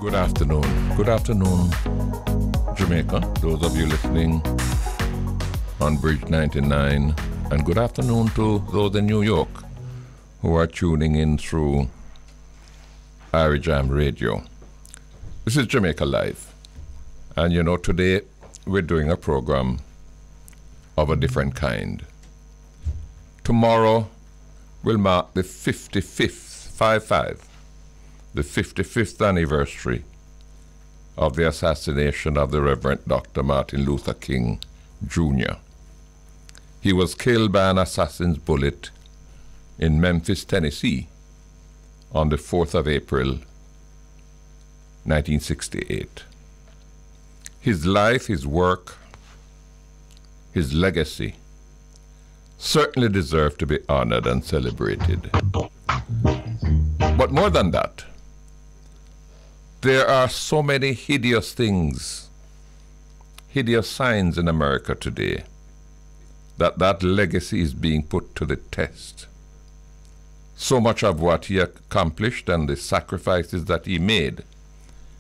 Good afternoon. Good afternoon, Jamaica, those of you listening on Bridge 99. And good afternoon to those in New York who are tuning in through Irie Jam Radio. This is Jamaica Live. And you know, today we're doing a program of a different kind. Tomorrow will mark the 55th anniversary of the assassination of the Reverend Dr. Martin Luther King, Jr. He was killed by an assassin's bullet in Memphis, Tennessee on the 4th of April, 1968. His life, his work, his legacy certainly deserve to be honored and celebrated. But more than that, there are so many hideous things, hideous signs in America today, that legacy is being put to the test. So much of what he accomplished and the sacrifices that he made,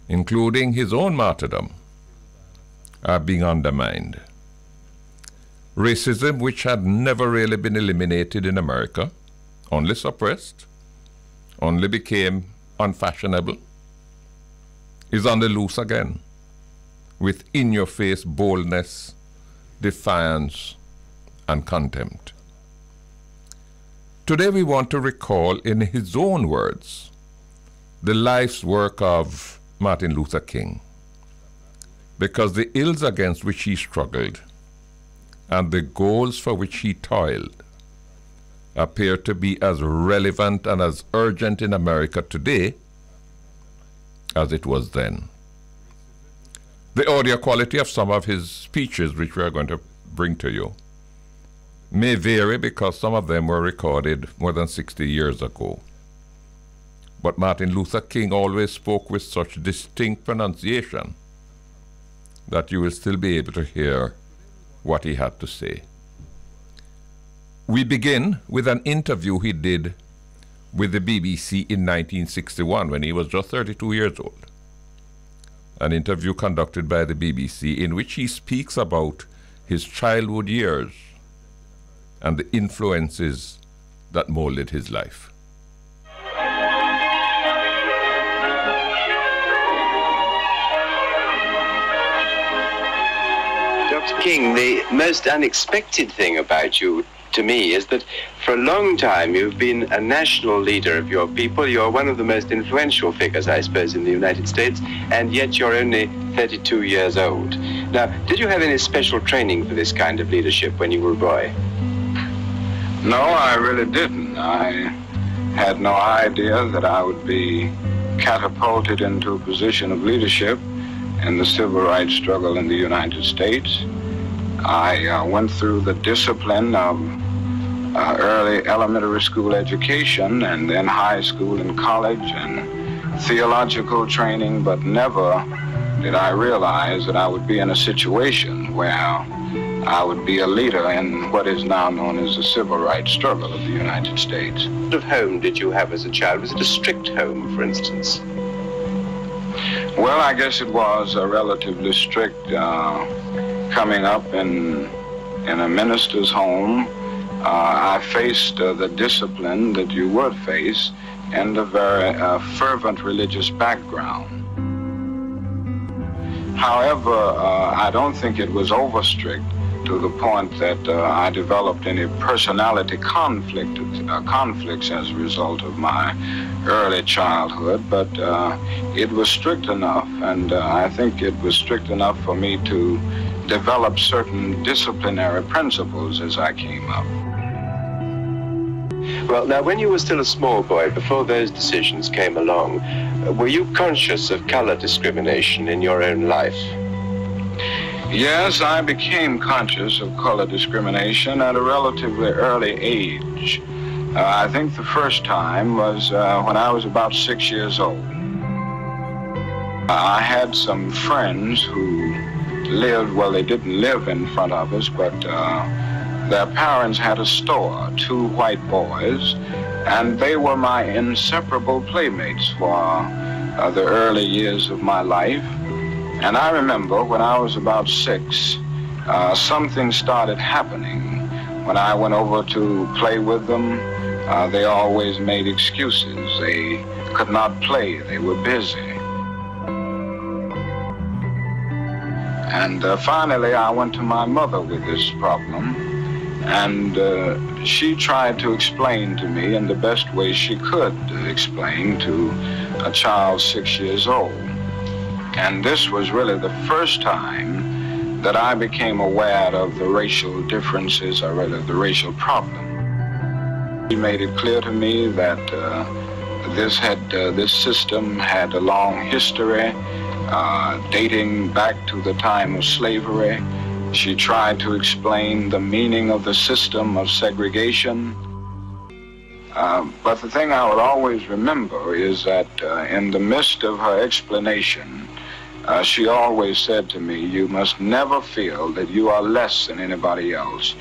including his own martyrdom, are being undermined. Racism, which had never really been eliminated in America, only suppressed, only became unfashionable, is on the loose again, with in-your-face boldness, defiance, and contempt. Today we want to recall, in his own words, the life's work of Martin Luther King, because the ills against which he struggled and the goals for which he toiled appear to be as relevant and as urgent in America today as it was then. The audio quality of some of his speeches, which we are going to bring to you, may vary because some of them were recorded more than 60 years ago. But Martin Luther King always spoke with such distinct pronunciation that you will still be able to hear what he had to say. We begin with an interview he did with the BBC in 1961 when he was just 32 years old. An interview conducted by the BBC in which he speaks about his childhood years and the influences that molded his life. Dr. King, the most unexpected thing about you, to me, is that for a long time you've been a national leader of your people. You're one of the most influential figures, I suppose, in the United States, and yet you're only 32 years old. Now, did you have any special training for this kind of leadership when you were a boy? No, I really didn't. I had no idea that I would be catapulted into a position of leadership in the civil rights struggle in the United States. I went through the discipline of early elementary school education and then high school and college and theological training, but never did I realize that I would be in a situation where I would be a leader in what is now known as the civil rights struggle of the United States. What sort of home did you have as a child? Was it a strict home, for instance? Well, I guess it was a relatively strict coming up in a minister's home. I faced the discipline that you would face and a very fervent religious background. However, I don't think it was over strict to the point that I developed any personality conflicts as a result of my early childhood, but it was strict enough, and I think it was strict enough for me to develop certain disciplinary principles as I came up. Well, now, when you were still a small boy, before those decisions came along, were you conscious of color discrimination in your own life? Yes, I became conscious of color discrimination at a relatively early age. I think the first time was when I was about 6 years old. I had some friends who lived, well, they didn't live in front of us, but their parents had a store, 2 white boys, and they were my inseparable playmates for the early years of my life. And I remember when I was about 6, something started happening. When I went over to play with them, they always made excuses. They could not play, they were busy. And finally I went to my mother with this problem, and she tried to explain to me in the best way she could explain to a child 6 years old. And this was really the first time that I became aware of the racial differences, or rather the racial problem. She made it clear to me that this system had a long history, dating back to the time of slavery. She tried to explain the meaning of the system of segregation. But the thing I would always remember is that in the midst of her explanation, she always said to me, you must never feel that you are less than anybody else.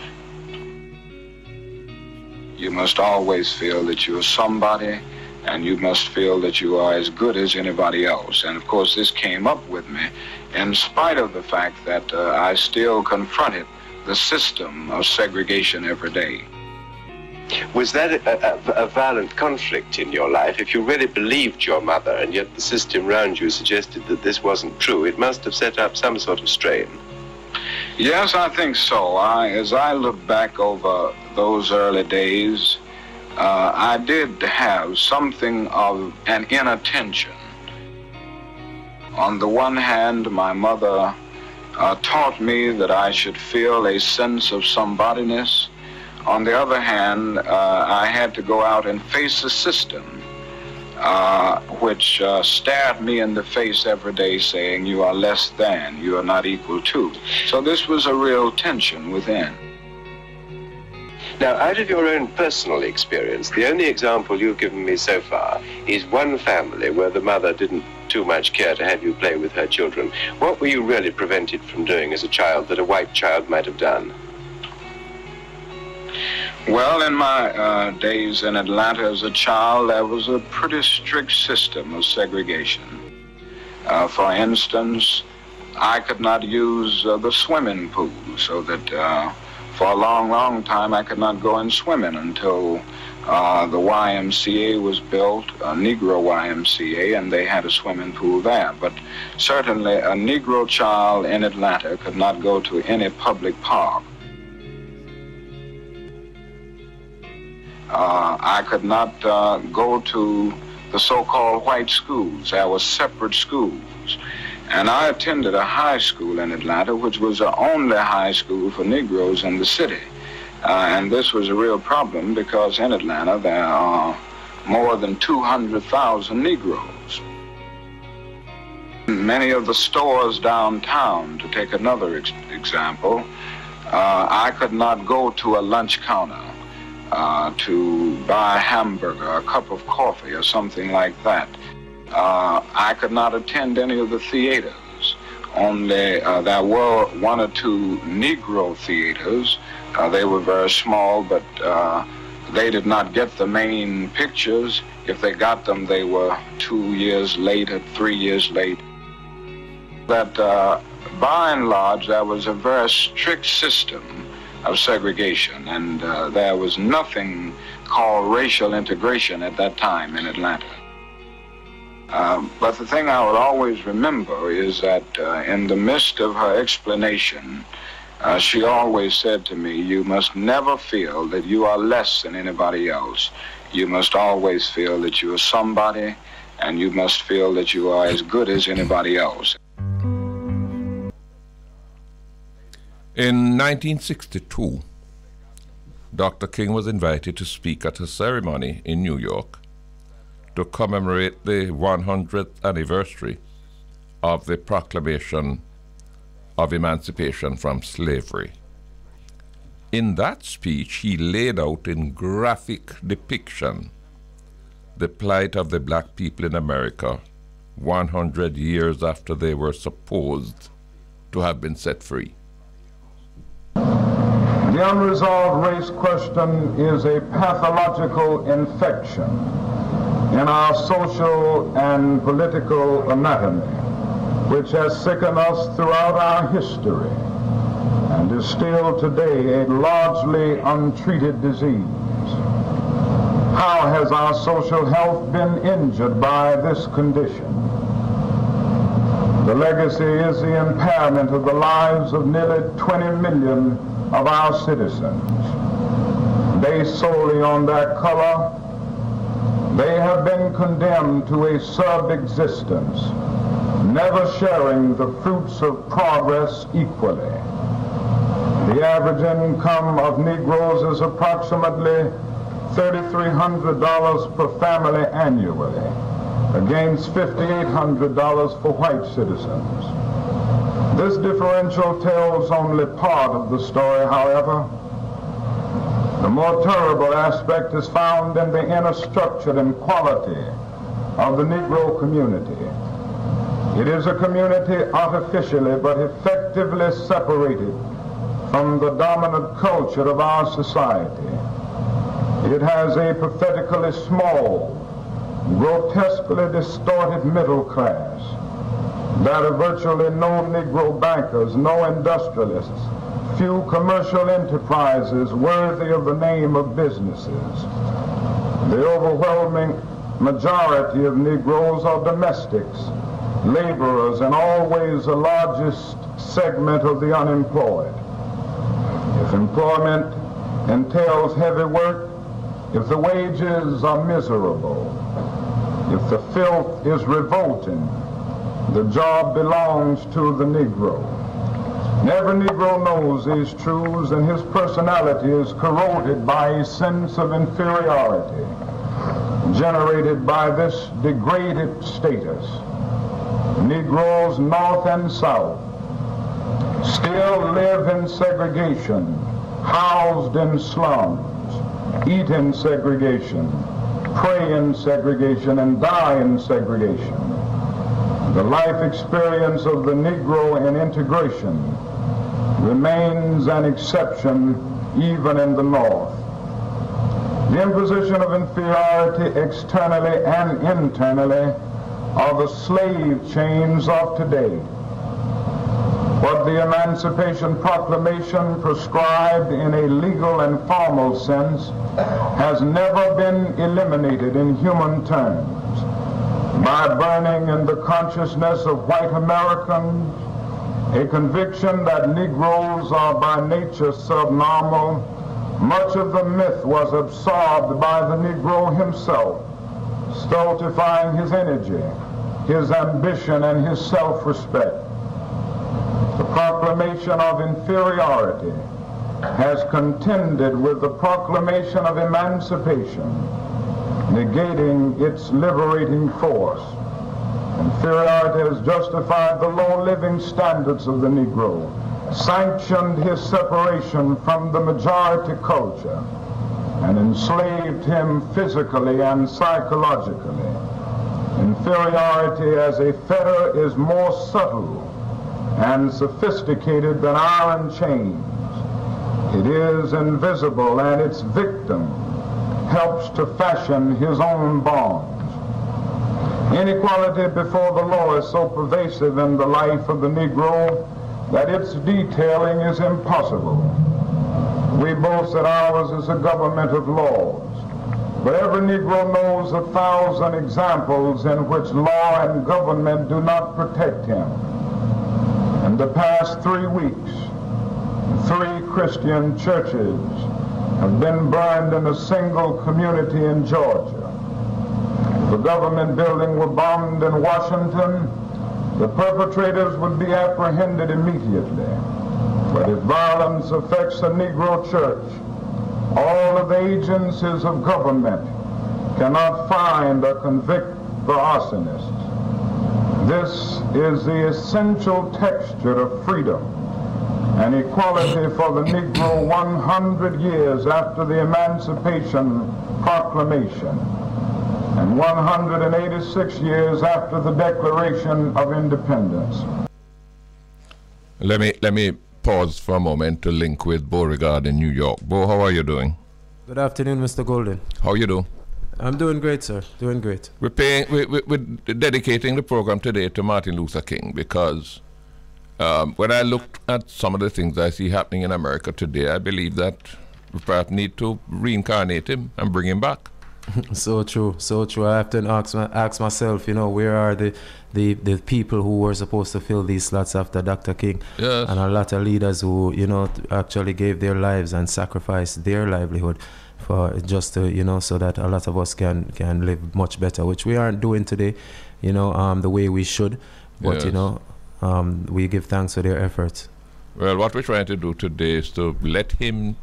You must always feel that you are somebody, and you must feel that you are as good as anybody else. And of course this came up with me in spite of the fact that I still confronted the system of segregation every day. Was that a violent conflict in your life? If you really believed your mother and yet the system around you suggested that this wasn't true, it must have set up some sort of strain. Yes, I think so. As I look back over those early days, I did have something of an inattention. On the one hand, my mother taught me that I should feel a sense of somebodyness. On the other hand, I had to go out and face a system which stared me in the face every day saying, you are less than, you are not equal to. So this was a real tension within. Now, out of your own personal experience, the only example you've given me so far is one family where the mother didn't too much care to have you play with her children. What were you really prevented from doing as a child that a white child might have done? Well, in my days in Atlanta as a child, there was a pretty strict system of segregation. For instance, I could not use the swimming pool, so that for a long, long time I could not go in swimming until the YMCA was built, a Negro YMCA, and they had a swimming pool there. But certainly a Negro child in Atlanta could not go to any public park. I could not go to the so-called white schools. There were separate schools. And I attended a high school in Atlanta, which was the only high school for Negroes in the city. And this was a real problem because in Atlanta there are more than 200,000 Negroes. Many of the stores downtown, to take another example, I could not go to a lunch counter to buy a hamburger, a cup of coffee, or something like that. I could not attend any of the theaters. Only there were one or two Negro theaters. They were very small, but they did not get the main pictures. If they got them, they were 2 years late or 3 years late. That by and large, there was a very strict system of segregation, and there was nothing called racial integration at that time in Atlanta. But the thing I would always remember is that in the midst of her explanation, she always said to me, you must never feel that you are less than anybody else. You must always feel that you are somebody, and you must feel that you are as good as anybody else. In 1962, Dr. King was invited to speak at a ceremony in New York to commemorate the 100th anniversary of the Proclamation of Emancipation from Slavery. In that speech, he laid out in graphic depiction the plight of the black people in America 100 years after they were supposed to have been set free. The unresolved race question is a pathological infection in our social and political anatomy, which has sickened us throughout our history and is still today a largely untreated disease. How has our social health been injured by this condition? The legacy is the impairment of the lives of nearly 20 million of our citizens. Based solely on their color, they have been condemned to a sub-existence, never sharing the fruits of progress equally. The average income of Negroes is approximately $3,300 per family annually, against $5,800 for white citizens. This differential tells only part of the story, however. The more terrible aspect is found in the inner structure and quality of the Negro community. It is a community artificially but effectively separated from the dominant culture of our society. It has a pathetically small, grotesquely distorted middle class. There are virtually no Negro bankers, no industrialists, few commercial enterprises worthy of the name of businesses. The overwhelming majority of Negroes are domestics, laborers, and always the largest segment of the unemployed. If employment entails heavy work, if the wages are miserable, if the filth is revolting, the job belongs to the Negro. And every Negro knows these truths, and his personality is corroded by a sense of inferiority generated by this degraded status. Negroes north and south still live in segregation, housed in slums, eat in segregation, pray in segregation, and die in segregation. The life experience of the Negro in integration remains an exception even in the North. The imposition of inferiority externally and internally are the slave chains of today. What the Emancipation Proclamation prescribed in a legal and formal sense has never been eliminated in human terms. By burning in the consciousness of white Americans a conviction that Negroes are by nature subnormal, much of the myth was absorbed by the Negro himself, stultifying his energy, his ambition, and his self-respect. The proclamation of inferiority has contended with the proclamation of emancipation, negating its liberating force. Inferiority has justified the low living standards of the Negro, sanctioned his separation from the majority culture, and enslaved him physically and psychologically. Inferiority as a fetter is more subtle and sophisticated than iron chains. It is invisible, and its victim helps to fashion his own bonds. Inequality before the law is so pervasive in the life of the Negro that its detailing is impossible. We boast that ours is a government of laws, but every Negro knows 1,000 examples in which law and government do not protect him. In the past 3 weeks, 3 Christian churches have been burned in a single community in Georgia. If a government building were bombed in Washington, the perpetrators would be apprehended immediately. But if violence affects a Negro church, all of the agencies of government cannot find or convict the arsonists. This is the essential texture of freedom and equality for the Negro 100 years after the Emancipation Proclamation and 186 years after the Declaration of Independence. Let me pause for a moment to link with Beauregard in New York. Bo, how are you doing? Good afternoon, Mr. Golden. How you do? I'm doing great, sir. Doing great. We're dedicating the program today to Martin Luther King because when I looked at some of the things I see happening in America today, I believe that we perhaps need to reincarnate him and bring him back. So true, so true. I have to ask myself, you know, where are the people who were supposed to fill these slots after Dr. King? Yes. And a lot of leaders who, you know, actually gave their lives and sacrificed their livelihood for just to, you know, so that a lot of us can live much better, which we aren't doing today, you know, the way we should. But, Yes. you know, we give thanks for their efforts. Well, what we're trying to do today is to let him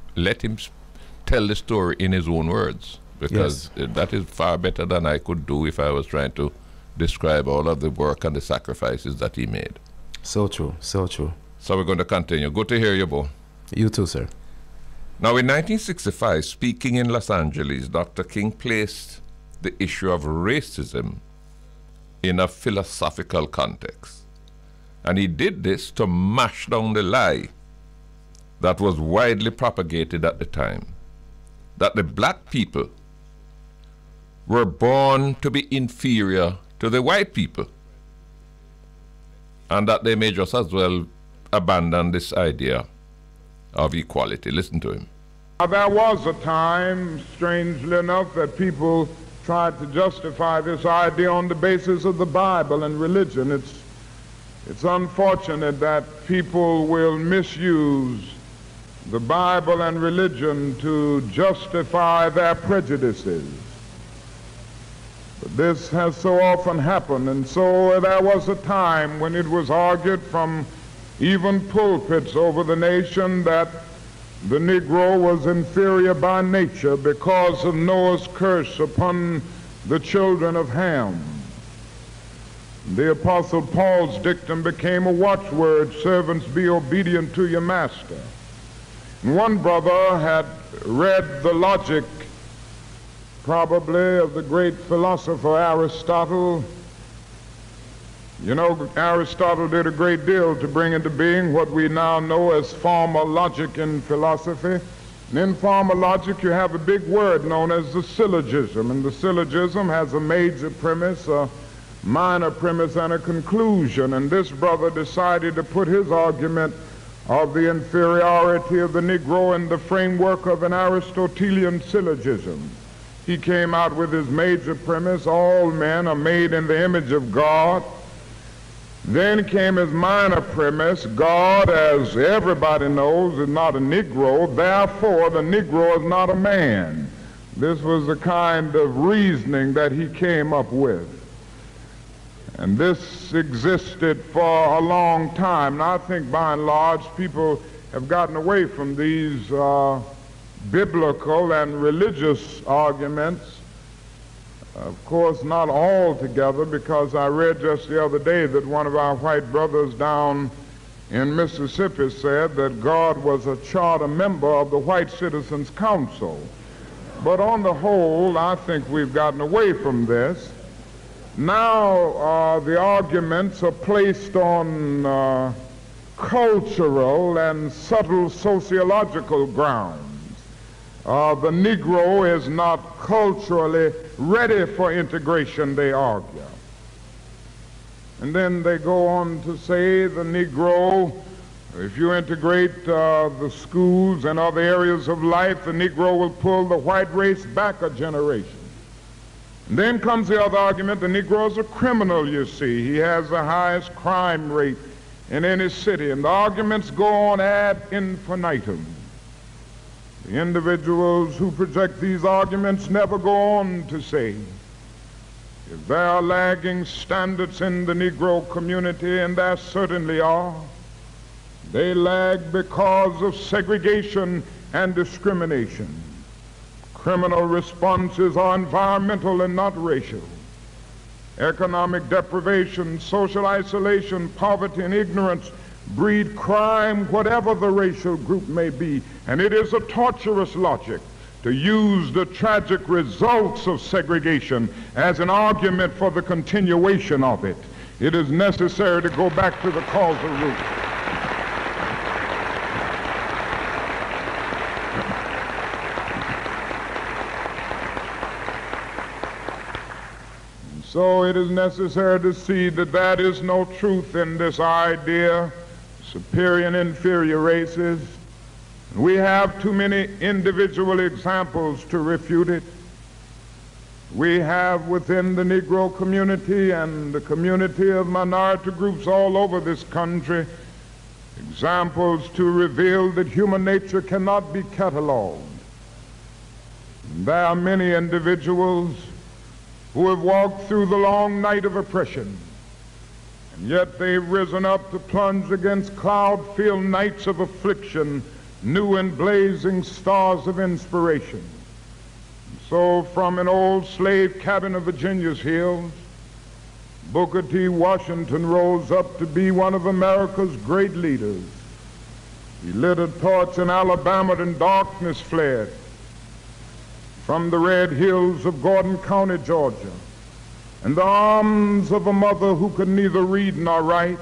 tell the story in his own words, because that is far better than I could do if I was trying to describe all of the work and the sacrifices that he made. So true, so true. So we're going to continue. Good to hear you, Bo. You too, sir. Now, in 1965, speaking in Los Angeles, Dr. King placed the issue of racism in a philosophical context. And he did this to mash down the lie that was widely propagated at the time, that the black people were born to be inferior to the white people, and that they may just as well abandon this idea of equality. Listen to him. There was a time, strangely enough, that people tried to justify this idea on the basis of the Bible and religion. It's unfortunate that people will misuse the Bible and religion to justify their prejudices. But this has so often happened, and so there was a time when it was argued from even pulpits over the nation that the Negro was inferior by nature because of Noah's curse upon the children of Ham. The Apostle Paul's dictum became a watchword, servants, be obedient to your master. And one brother had read the logic, probably, of the great philosopher Aristotle. You know, Aristotle did a great deal to bring into being what we now know as formal logic in philosophy. And in formal logic, you have a big word known as the syllogism. And the syllogism has a major premise, a minor premise, and a conclusion. And this brother decided to put his argument of the inferiority of the Negro in the framework of an Aristotelian syllogism. He came out with his major premise, all men are made in the image of God. Then came his minor premise, God, as everybody knows, is not a Negro, therefore the Negro is not a man. This was the kind of reasoning that he came up with. And this existed for a long time. And I think by and large people have gotten away from these biblical and religious arguments. Of course, not all together, because I read just the other day that one of our white brothers down in Mississippi said that God was a charter member of the White Citizens Council. But on the whole, I think we've gotten away from this. Now the arguments are placed on cultural and subtle sociological grounds. The Negro is not culturally ready for integration, they argue. And then they go on to say the Negro, if you integrate the schools and other areas of life, the Negro will pull the white race back a generation. And then comes the other argument, the Negro is a criminal, you see. He has the highest crime rate in any city. And the arguments go on ad infinitum. The individuals who project these arguments never go on to say if there are lagging standards in the Negro community, and there certainly are, they lag because of segregation and discrimination. Criminal responses are environmental and not racial. Economic deprivation, social isolation, poverty, and ignorance breed crime, whatever the racial group may be. And it is a torturous logic to use the tragic results of segregation as an argument for the continuation of it. It is necessary to go back to the causal root. So it is necessary to see that there is no truth in this idea, superior and inferior races. We have too many individual examples to refute it. We have within the Negro community and the community of minority groups all over this country examples to reveal that human nature cannot be cataloged. There are many individuals who have walked through the long night of oppression, and yet they've risen up to plunge against cloud-filled nights of affliction new and blazing stars of inspiration. So from an old slave cabin of Virginia's hills, Booker T. Washington rose up to be one of America's great leaders. He lit a torch in Alabama and darkness fled. From the red hills of Gordon County, Georgia, in the arms of a mother who could neither read nor write,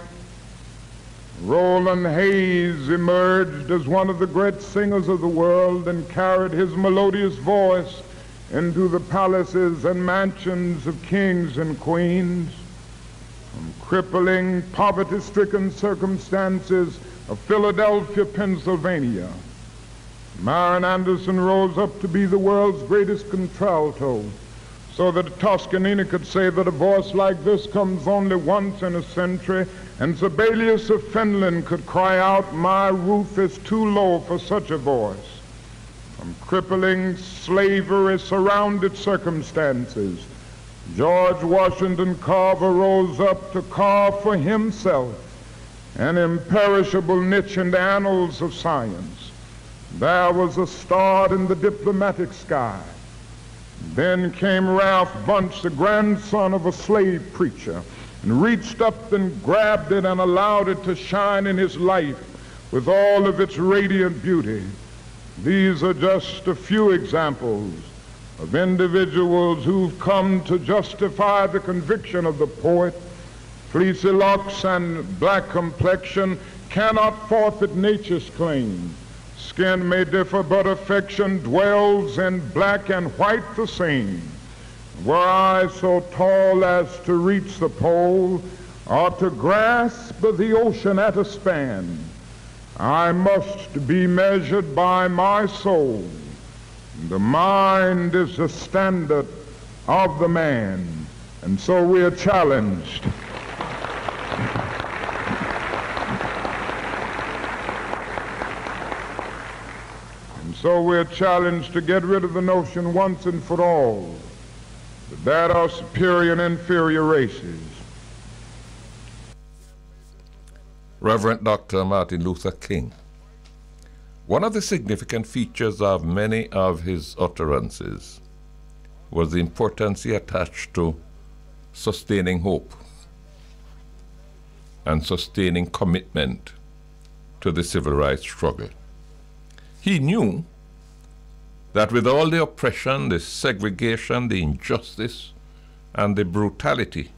Roland Hayes emerged as one of the great singers of the world and carried his melodious voice into the palaces and mansions of kings and queens. From crippling, poverty-stricken circumstances of Philadelphia, Pennsylvania, Marian Anderson rose up to be the world's greatest contralto, so that Toscanini could say that a voice like this comes only once in a century, and Sibelius of Finland could cry out, "My roof is too low for such a voice." From crippling slavery-surrounded circumstances, George Washington Carver rose up to carve for himself an imperishable niche in the annals of science. There was a star in the diplomatic sky. Then came Ralph Bunche, the grandson of a slave preacher, and reached up and grabbed it and allowed it to shine in his life with all of its radiant beauty. These are just a few examples of individuals who've come to justify the conviction of the poet. Fleecy locks and black complexion cannot forfeit nature's claim. Skin may differ, but affection dwells in black and white the same. Were I so tall as to reach the pole, or to grasp the ocean at a span, I must be measured by my soul. The mind is the standard of the man, and so we are challenged. So we're challenged to get rid of the notion once and for all that there are superior and inferior races. Reverend Dr. Martin Luther King. One of the significant features of many of his utterances was the importance he attached to sustaining hope and sustaining commitment to the civil rights struggle. He knew that with all the oppression, the segregation, the injustice, and the brutality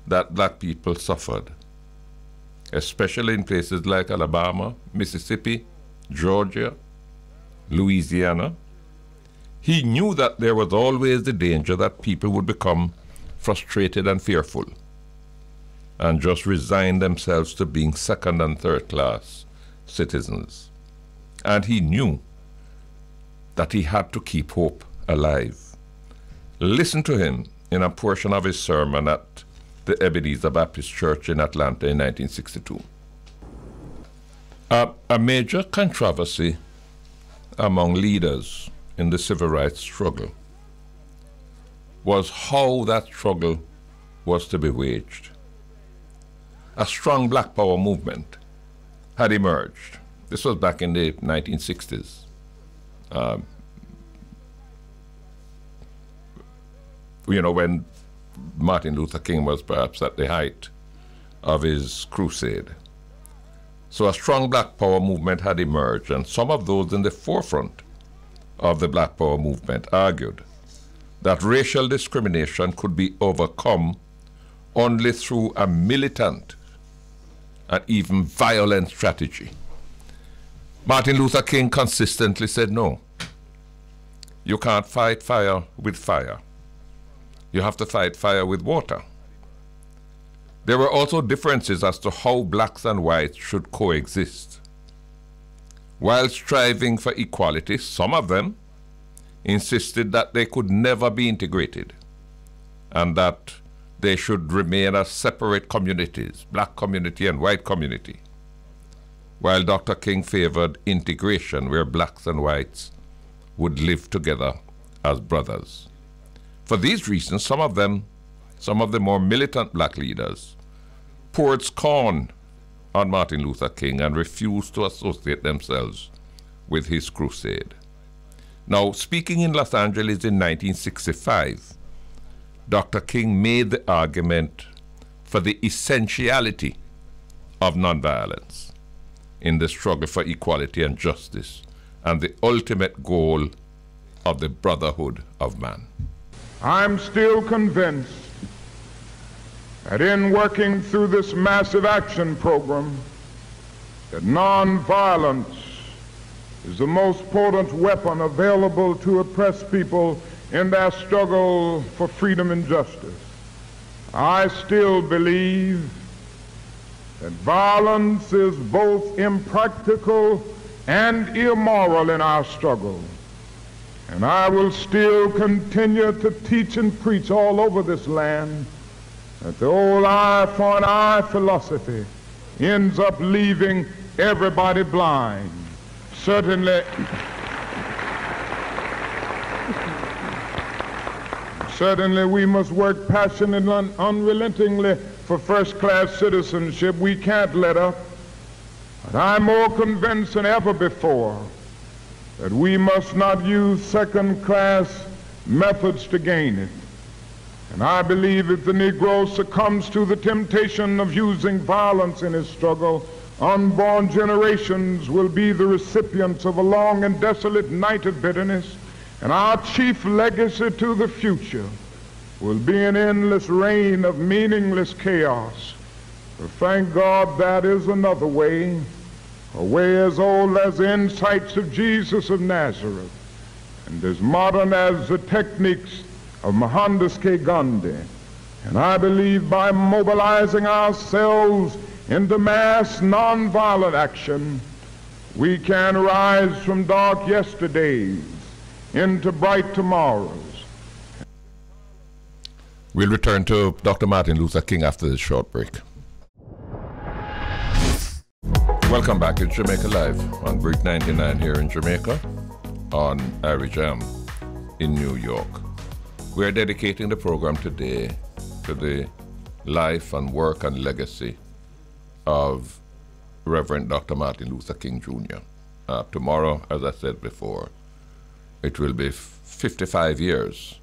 that black people suffered, especially in places like Alabama, Mississippi, Georgia, Louisiana, he knew that there was always the danger that people would become frustrated and fearful and just resign themselves to being second and third class citizens. And he knew that he had to keep hope alive. Listen to him in a portion of his sermon at the Ebenezer Baptist Church in Atlanta in 1962. A major controversy among leaders in the civil rights struggle was how that struggle was to be waged. A strong black power movement had emerged. This was back in the 1960s. When Martin Luther King was perhaps at the height of his crusade. So a strong black power movement had emerged, and some of those in the forefront of the black power movement argued that racial discrimination could be overcome only through a militant and even violent strategy. Martin Luther King consistently said, no, you can't fight fire with fire. You have to fight fire with water. There were also differences as to how blacks and whites should coexist. While striving for equality, some of them insisted that they could never be integrated and that they should remain as separate communities, black community and white community, while Dr. King favored integration where blacks and whites would live together as brothers. For these reasons, some of the more militant black leaders poured scorn on Martin Luther King and refused to associate themselves with his crusade. Now, speaking in Los Angeles in 1965, Dr. King made the argument for the essentiality of nonviolence in the struggle for equality and justice and the ultimate goal of the brotherhood of man. I'm still convinced that in working through this massive action program, that nonviolence is the most potent weapon available to oppressed people in their struggle for freedom and justice. I still believe that violence is both impractical and immoral in our struggle. And I will still continue to teach and preach all over this land that the old eye for an eye philosophy ends up leaving everybody blind. Certainly we must work passionately and unrelentingly for first-class citizenship. We can't let up. But I'm more convinced than ever before that we must not use second-class methods to gain it. And I believe if the Negro succumbs to the temptation of using violence in his struggle, unborn generations will be the recipients of a long and desolate night of bitterness, and our chief legacy to the future will be an endless reign of meaningless chaos. But thank God that is another way, a way as old as the insights of Jesus of Nazareth, and as modern as the techniques of Mohandas K. Gandhi. And I believe by mobilizing ourselves into mass nonviolent action, we can rise from dark yesterdays into bright tomorrows. We'll return to Dr. Martin Luther King after this short break. Welcome back. It's Jamaica Live on Brick 99 here in Jamaica, on Irie Jam in New York. We're dedicating the program today to the life and work and legacy of Reverend Dr. Martin Luther King Jr. Tomorrow, as I said before, it will be 55 years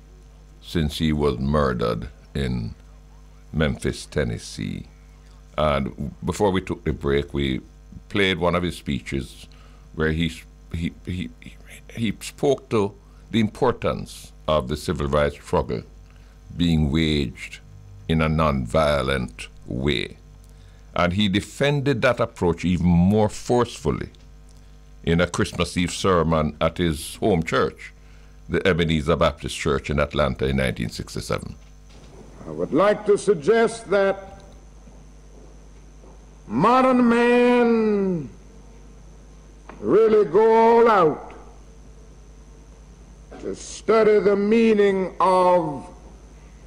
since he was murdered in Memphis, Tennessee. And before we took the break, we played one of his speeches where he spoke to the importance of the civil rights struggle being waged in a non-violent way. And he defended that approach even more forcefully in a Christmas Eve sermon at his home church, the Ebenezer Baptist Church in Atlanta in 1967. I would like to suggest that modern man really go all out to study the meaning of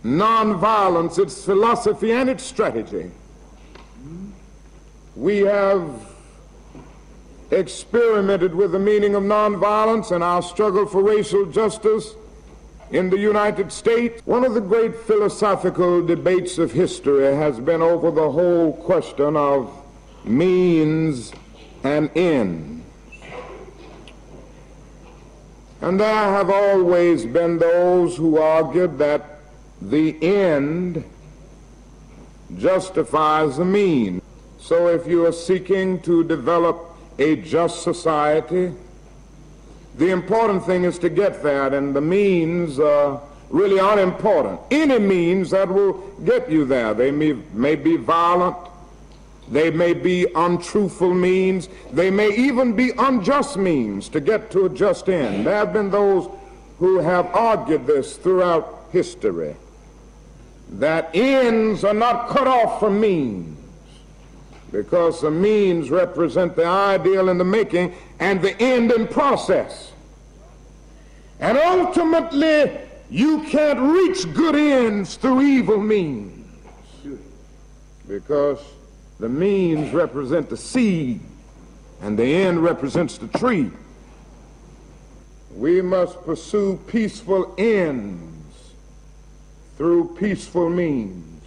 nonviolence, its philosophy and its strategy. We have experimented with the meaning of nonviolence in our struggle for racial justice in the United States. One of the great philosophical debates of history has been over the whole question of means and ends. And there have always been those who argued that the end justifies the means. So if you are seeking to develop a just society, the important thing is to get there, and the means really aren't important. Any means that will get you there. They may be violent, they may be untruthful means, they may even be unjust means to get to a just end. There have been those who have argued this throughout history. that ends are not cut off from means, because the means represent the ideal in the making and the end in process. And ultimately, you can't reach good ends through evil means, because the means represent the seed and the end represents the tree. We must pursue peaceful ends through peaceful means.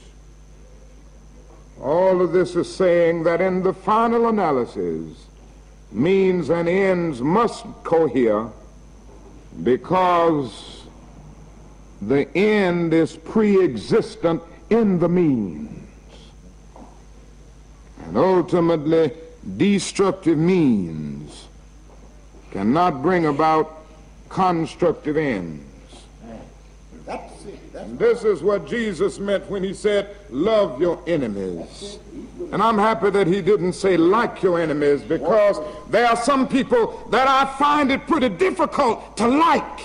All of this is saying that in the final analysis, means and ends must cohere, because the end is pre-existent in the means. And ultimately, destructive means cannot bring about constructive ends. And this is what Jesus meant when he said, love your enemies. And I'm happy that he didn't say like your enemies, because there are some people that I find it pretty difficult to like.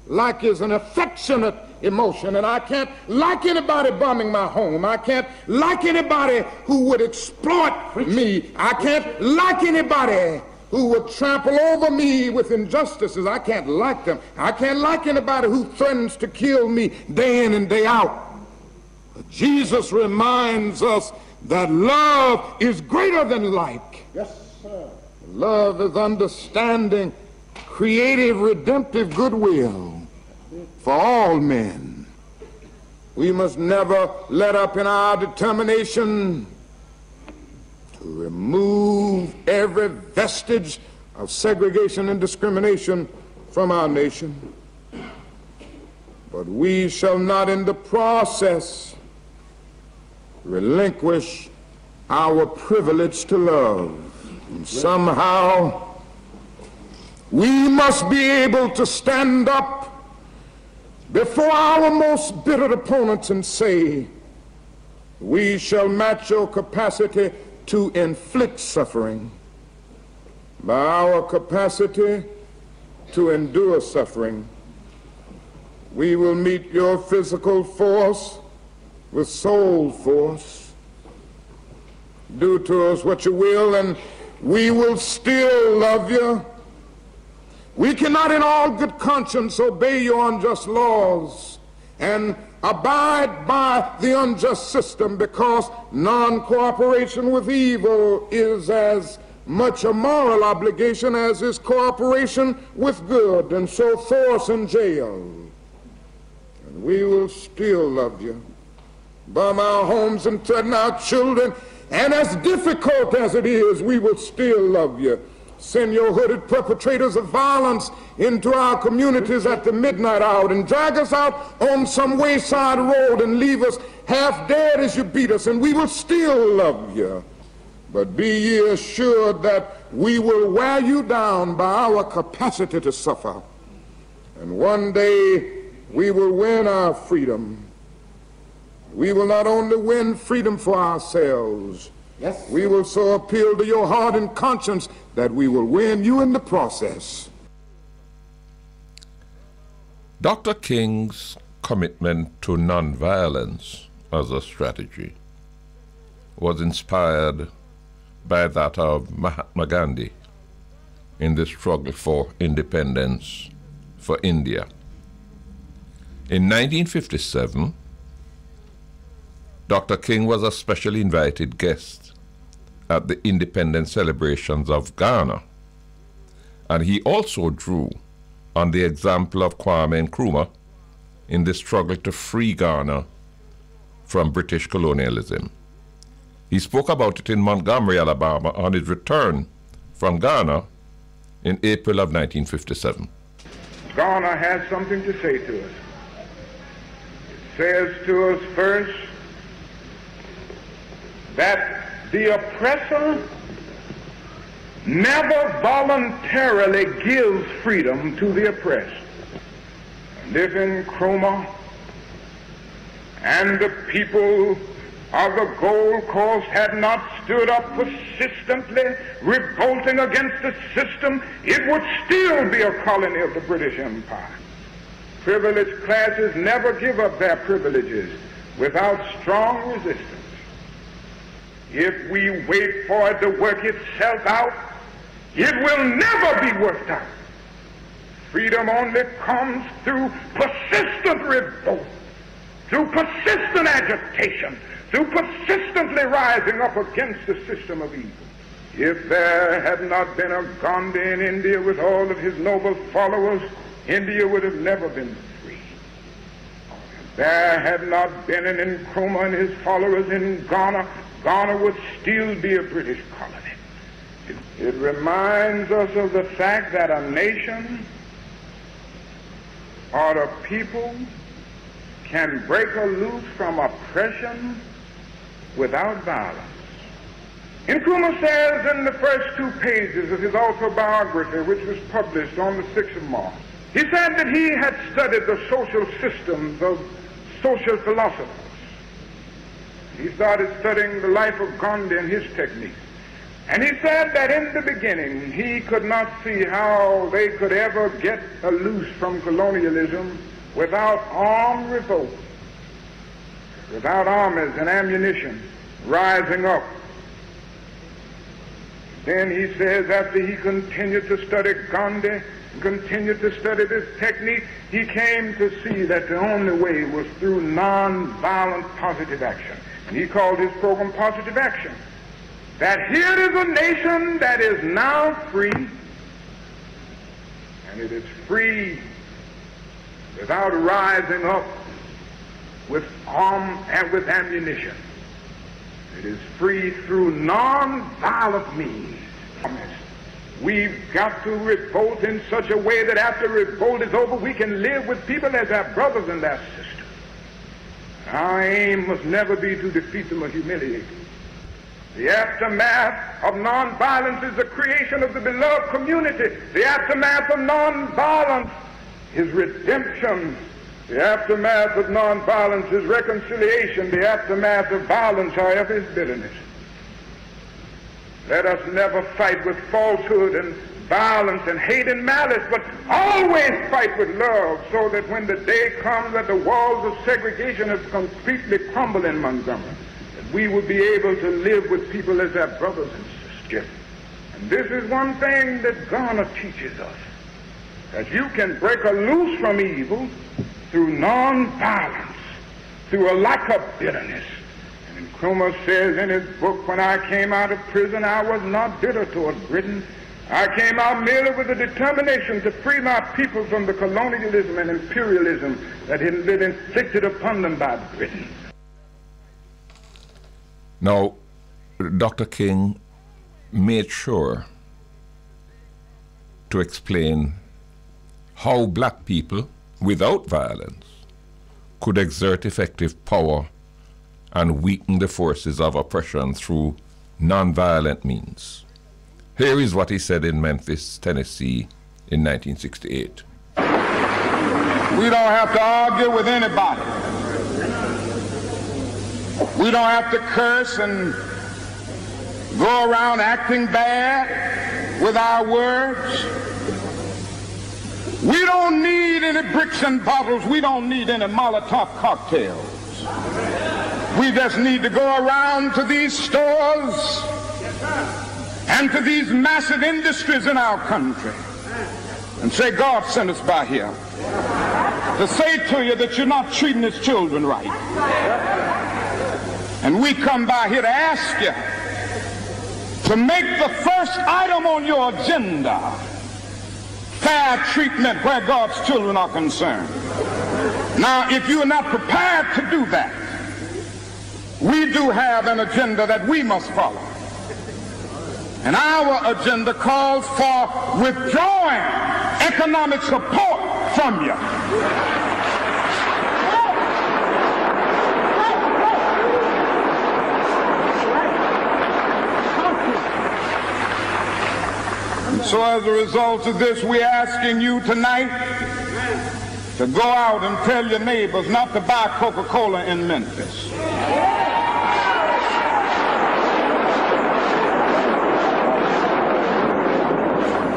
Like is an affectionate emotion, and I can't like anybody bombing my home. I can't like anybody who would exploit me. I can't like anybody who would trample over me with injustices. I can't like them. I can't like anybody who threatens to kill me day in and day out. But Jesus reminds us that love is greater than like. Yes, sir. Love is understanding, creative, redemptive goodwill for all men. We must never let up in our determination to remove every vestige of segregation and discrimination from our nation. But we shall not in the process relinquish our privilege to love. And somehow we must be able to stand up before our most bitter opponents and say, we shall match your capacity to inflict suffering by our capacity to endure suffering. We will meet your physical force with soul force. Do to us what you will, and we will still love you. We cannot in all good conscience obey your unjust laws and abide by the unjust system, because non-cooperation with evil is as much a moral obligation as is cooperation with good. And so throw us in jail, and we will still love you. Bomb our homes and threaten our children, and as difficult as it is, we will still love you. Send your hooded perpetrators of violence into our communities at the midnight hour and drag us out on some wayside road and leave us half dead as you beat us, and we will still love you. But be ye assured that we will wear you down by our capacity to suffer. And one day we will win our freedom. We will not only win freedom for ourselves, Yes. we will so appeal to your heart and conscience that we will win you in the process. Dr. King's commitment to nonviolence as a strategy was inspired by that of Mahatma Gandhi in the struggle for independence for India. In 1957, Dr. King was a specially invited guest at the independence celebrations of Ghana, and he also drew on the example of Kwame Nkrumah in the struggle to free Ghana from British colonialism. He spoke about it in Montgomery, Alabama, on his return from Ghana in April of 1957. Ghana has something to say to us. It says to us first that the oppressor never voluntarily gives freedom to the oppressed. And if Nkrumah and the people of the Gold Coast had not stood up persistently revolting against the system, it would still be a colony of the British Empire. Privileged classes never give up their privileges without strong resistance. If we wait for it to work itself out, it will never be worked out. Freedom only comes through persistent revolt, through persistent agitation, through persistently rising up against the system of evil. If there had not been a Gandhi in India with all of his noble followers, India would have never been free. If there had not been an Nkrumah and his followers in Ghana, Ghana would still be a British colony. It reminds us of the fact that a nation or a people can break loose from oppression without violence. Nkrumah says in the first 2 pages of his autobiography, which was published on the 6th of March, he said that he had studied the social systems of social philosophers. He started studying the life of Gandhi and his techniques. And he said that in the beginning he could not see how they could ever get loose from colonialism without armed revolt, without armies and ammunition rising up. Then he says after he continued to study Gandhi, continued to study this technique, he came to see that the only way was through non-violent positive action. And he called his program Positive Action. That here is a nation that is now free, and it is free without rising up with arms and with ammunition. It is free through non-violent means. We've got to revolt in such a way that after revolt is over, we can live with people as our brothers and our sisters. Our aim must never be to defeat them or humiliate them. The aftermath of nonviolence is the creation of the beloved community. The aftermath of nonviolence is redemption. The aftermath of nonviolence is reconciliation. The aftermath of violence, however, is bitterness. Let us never fight with falsehood and violence and hate and malice, but always fight with love, so that when the day comes that the walls of segregation have completely crumbled in Montgomery, that we will be able to live with people as our brothers and sisters. And this is one thing that Ghana teaches us, that you can break loose from evil through non-violence, through a lack of bitterness. And Nkrumah says in his book, when I came out of prison, I was not bitter toward Britain. I came out merely with a determination to free my people from the colonialism and imperialism that had been inflicted upon them by Britain. Now, Dr. King made sure to explain how black people, without violence, could exert effective power and weaken the forces of oppression through nonviolent means. Here is what he said in Memphis, Tennessee in 1968. We don't have to argue with anybody. We don't have to curse and go around acting bad with our words. We don't need any bricks and bottles. We don't need any Molotov cocktails. We just need to go around to these stores and to these massive industries in our country and say, God sent us by here to say to you that you're not treating his children right. And we come by here to ask you to make the first item on your agenda fair treatment where God's children are concerned. Now, if you are not prepared to do that, we do have an agenda that we must follow. And our agenda calls for withdrawing economic support from you. And so as a result of this, we're asking you tonight to go out and tell your neighbors not to buy Coca-Cola in Memphis.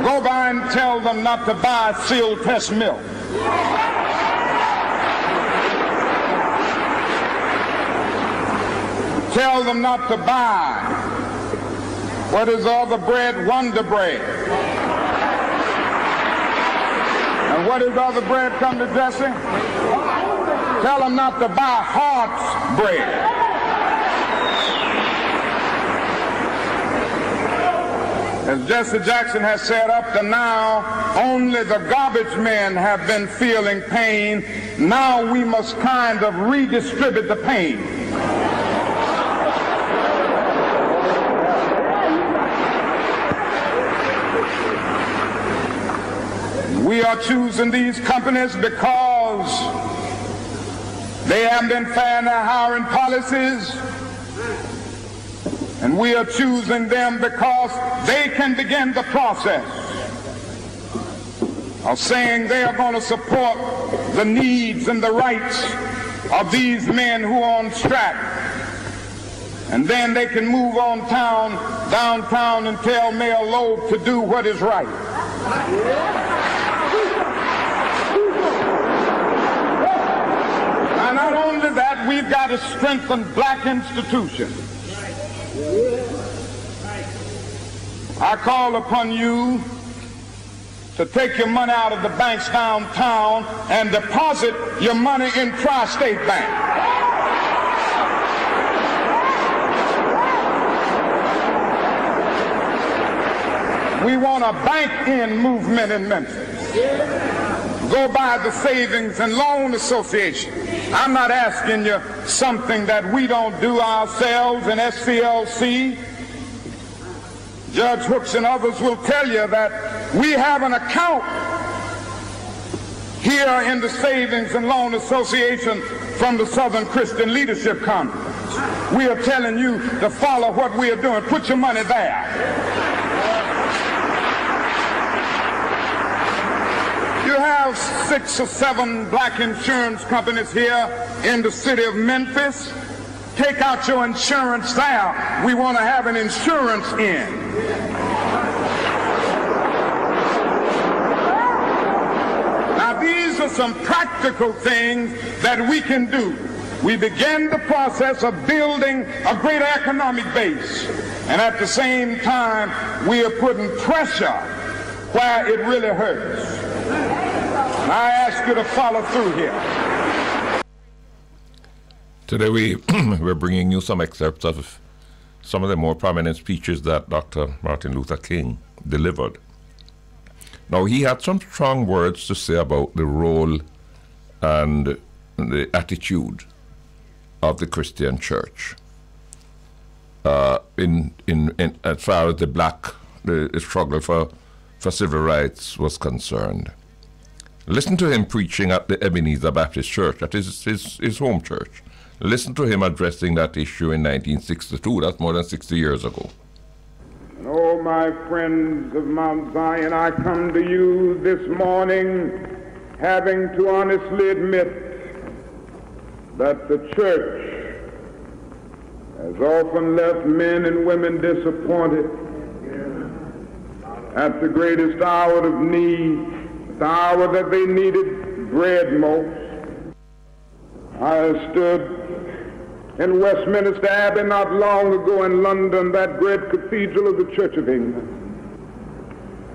Go by and tell them not to buy sealed-pressed milk. Tell them not to buy what is other bread, Wonder Bread. And what is other bread, come to Jesse? Tell them not to buy Hart's bread. As Jesse Jackson has said, up to now, only the garbage men have been feeling pain. Now we must kind of redistribute the pain. We are choosing these companies because they have been fair in their hiring policies. And we are choosing them because they can begin the process of saying they are going to support the needs and the rights of these men who are on strike. And then they can move on downtown and tell Mayor Loeb to do what is right. And not only that, we've got to strengthen black institutions. I call upon you to take your money out of the banks downtown and deposit your money in Tri-State Bank. We want a bank-in movement in Memphis. Go by the Savings and Loan Association. I'm not asking you something that we don't do ourselves in SCLC. Judge Hooks and others will tell you that we have an account here in the Savings and Loan Association from the Southern Christian Leadership Conference. We are telling you to follow what we are doing. Put your money there. You have 6 or 7 black insurance companies here in the city of Memphis. Take out your insurance there. We want to have an insurance in. Now, these are some practical things that we can do. We begin the process of building a greater economic base. And at the same time, we are putting pressure where it really hurts. And I ask you to follow through here. Today we're bringing you some excerpts of some of the more prominent speeches that Dr. Martin Luther King delivered. Now, he had some strong words to say about the role and the attitude of the Christian church in as far as the struggle for civil rights was concerned. Listen to him preaching at the Ebenezer Baptist Church, that is his home church. Listen to him addressing that issue in 1962. That's more than 60 years ago. Oh, my friends of Mount Zion, I come to you this morning having to honestly admit that the church has often left men and women disappointed at the greatest hour of need, the hour that they needed bread most. I stood in Westminster Abbey not long ago in London, that great cathedral of the Church of England.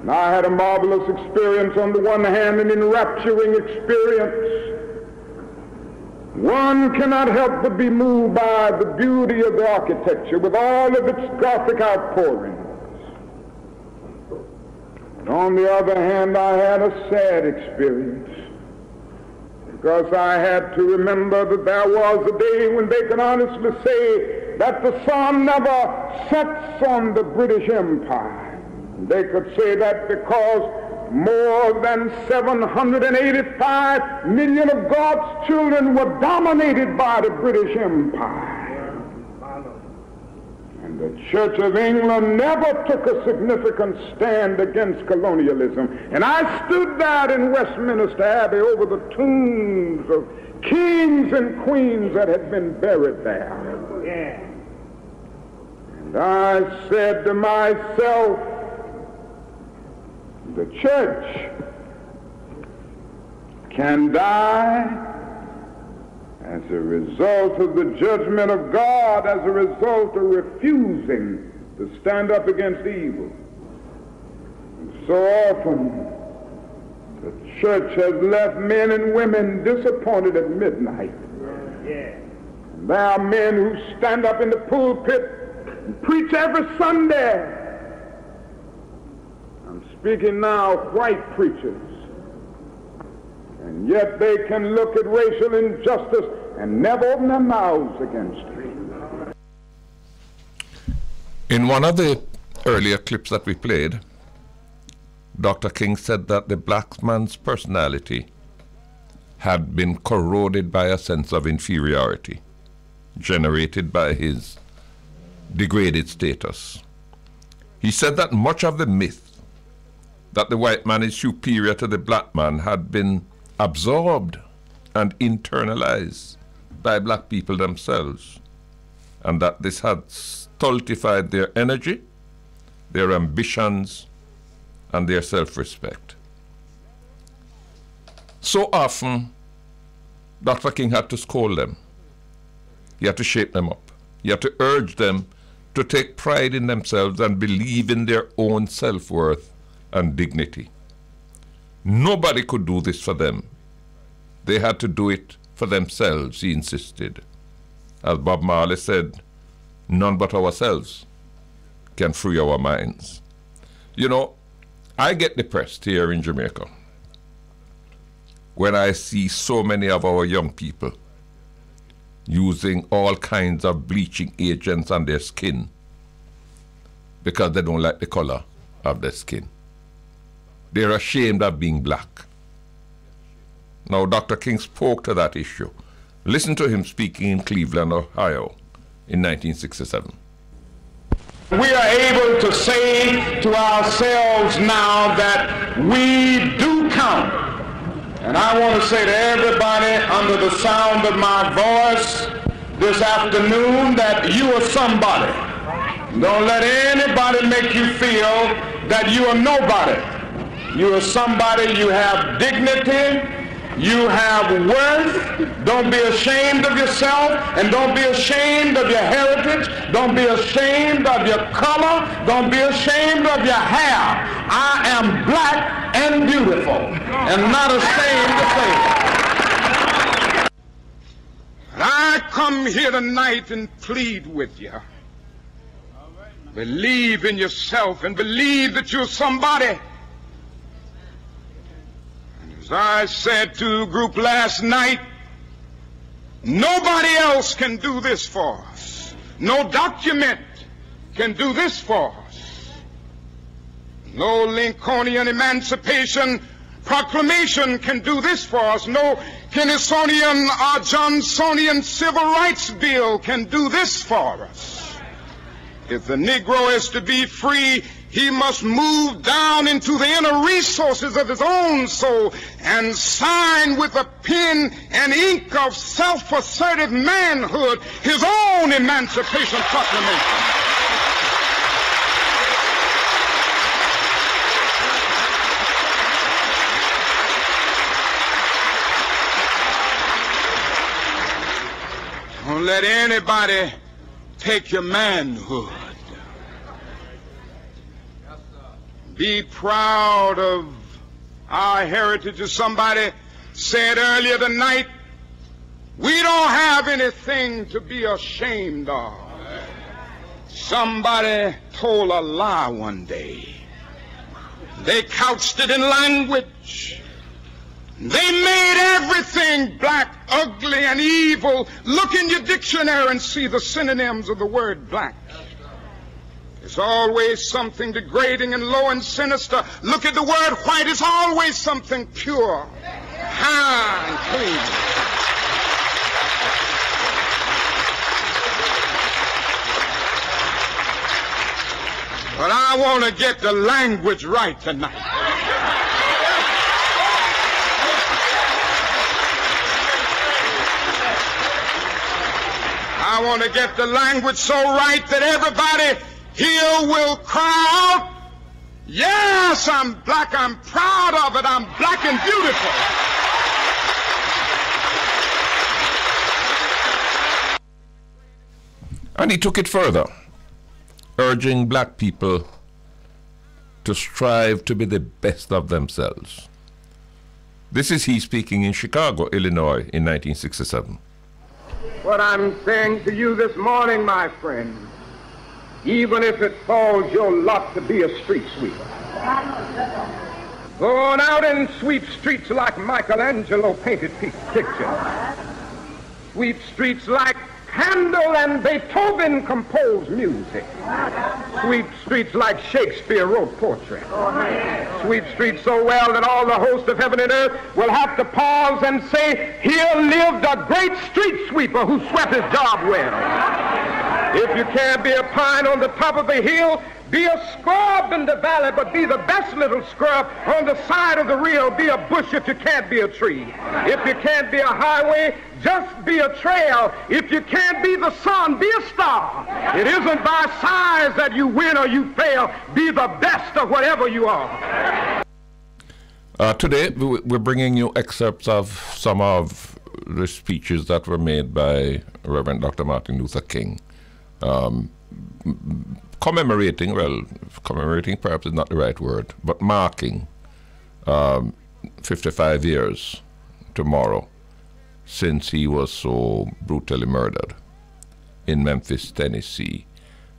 And I had a marvelous experience on the one hand, an enrapturing experience. One cannot help but be moved by the beauty of the architecture with all of its Gothic outpourings. And on the other hand, I had a sad experience, because I had to remember that there was a day when they can honestly say that the sun never sets on the British Empire. They could say that because more than 785 million of God's children were dominated by the British Empire. And the Church of England never took a significant stand against colonialism. And I stood there in Westminster Abbey over the tombs of kings and queens that had been buried there. And I said to myself, the church can die as a result of the judgment of God, as a result of refusing to stand up against evil. And so often, the church has left men and women disappointed at midnight. And there are men who stand up in the pulpit and preach every Sunday. I'm speaking now of white preachers. And yet they can look at racial injustice and never open their mouths against it. In one of the earlier clips that we played, Dr. King said that the black man's personality had been corroded by a sense of inferiority generated by his degraded status. He said that much of the myth that the white man is superior to the black man had been absorbed and internalized by black people themselves, and that this had stultified their energy, their ambitions, and their self-respect. So often, Dr. King had to scold them. He had to shape them up. He had to urge them to take pride in themselves and believe in their own self-worth and dignity. Nobody could do this for them. They had to do it for themselves, he insisted. As Bob Marley said, none but ourselves can free our minds. You know, I get depressed here in Jamaica when I see so many of our young people using all kinds of bleaching agents on their skin because they don't like the color of their skin. They're ashamed of being black. Now, Dr. King spoke to that issue. Listen to him speaking in Cleveland, Ohio in 1967. We are able to say to ourselves now that we do count. And I want to say to everybody under the sound of my voice this afternoon that you are somebody. Don't let anybody make you feel that you are nobody. You are somebody, you have dignity, you have worth. Don't be ashamed of yourself, and don't be ashamed of your heritage. Don't be ashamed of your color. Don't be ashamed of your hair. I am black and beautiful, and not ashamed to say it. And I come here tonight and plead with you. Believe in yourself and believe that you're somebody. As I said to a group last night, nobody else can do this for us. No document can do this for us. No Lincolnian Emancipation Proclamation can do this for us. No Kennysonian or Johnsonian Civil Rights Bill can do this for us. If the Negro is to be free, he must move down into the inner resources of his own soul and sign with a pen and ink of self-assertive manhood his own Emancipation Proclamation. Don't let anybody take your manhood. Be proud of our heritage. As somebody said earlier tonight, we don't have anything to be ashamed of. Somebody told a lie one day. They couched it in language. They made everything black, ugly, and evil. Look in your dictionary and see the synonyms of the word black. There's always something degrading and low and sinister. Look at the word white. It's always something pure, high, and clean. But I want to get the language right tonight. I want to get the language so right that everybody here will cry out, yes, I'm black, I'm proud of it, I'm black and beautiful. And he took it further, urging black people to strive to be the best of themselves. This is he speaking in Chicago, Illinois, in 1967. What I'm saying to you this morning, my friend, even if it falls your lot to be a street sweeper, go on out and sweep streets like Michelangelo painted pictures. Sweep streets like Handel and Beethoven composed music. Sweep streets like Shakespeare wrote poetry. Sweep streets so well that all the hosts of heaven and earth will have to pause and say, here lived a great street sweeper who swept his job well. If you can't be a pine on the top of the hill, be a scrub in the valley, but be the best little scrub on the side of the rill. Be a bush if you can't be a tree. If you can't be a highway, just be a trail. If you can't be the sun, be a star. It isn't by size that you win or you fail. Be the best of whatever you are. Today, we're bringing you excerpts of some of the speeches that were made by Reverend Dr. Martin Luther King. Commemorating perhaps is not the right word, but marking 55 years tomorrow since he was so brutally murdered in Memphis, Tennessee.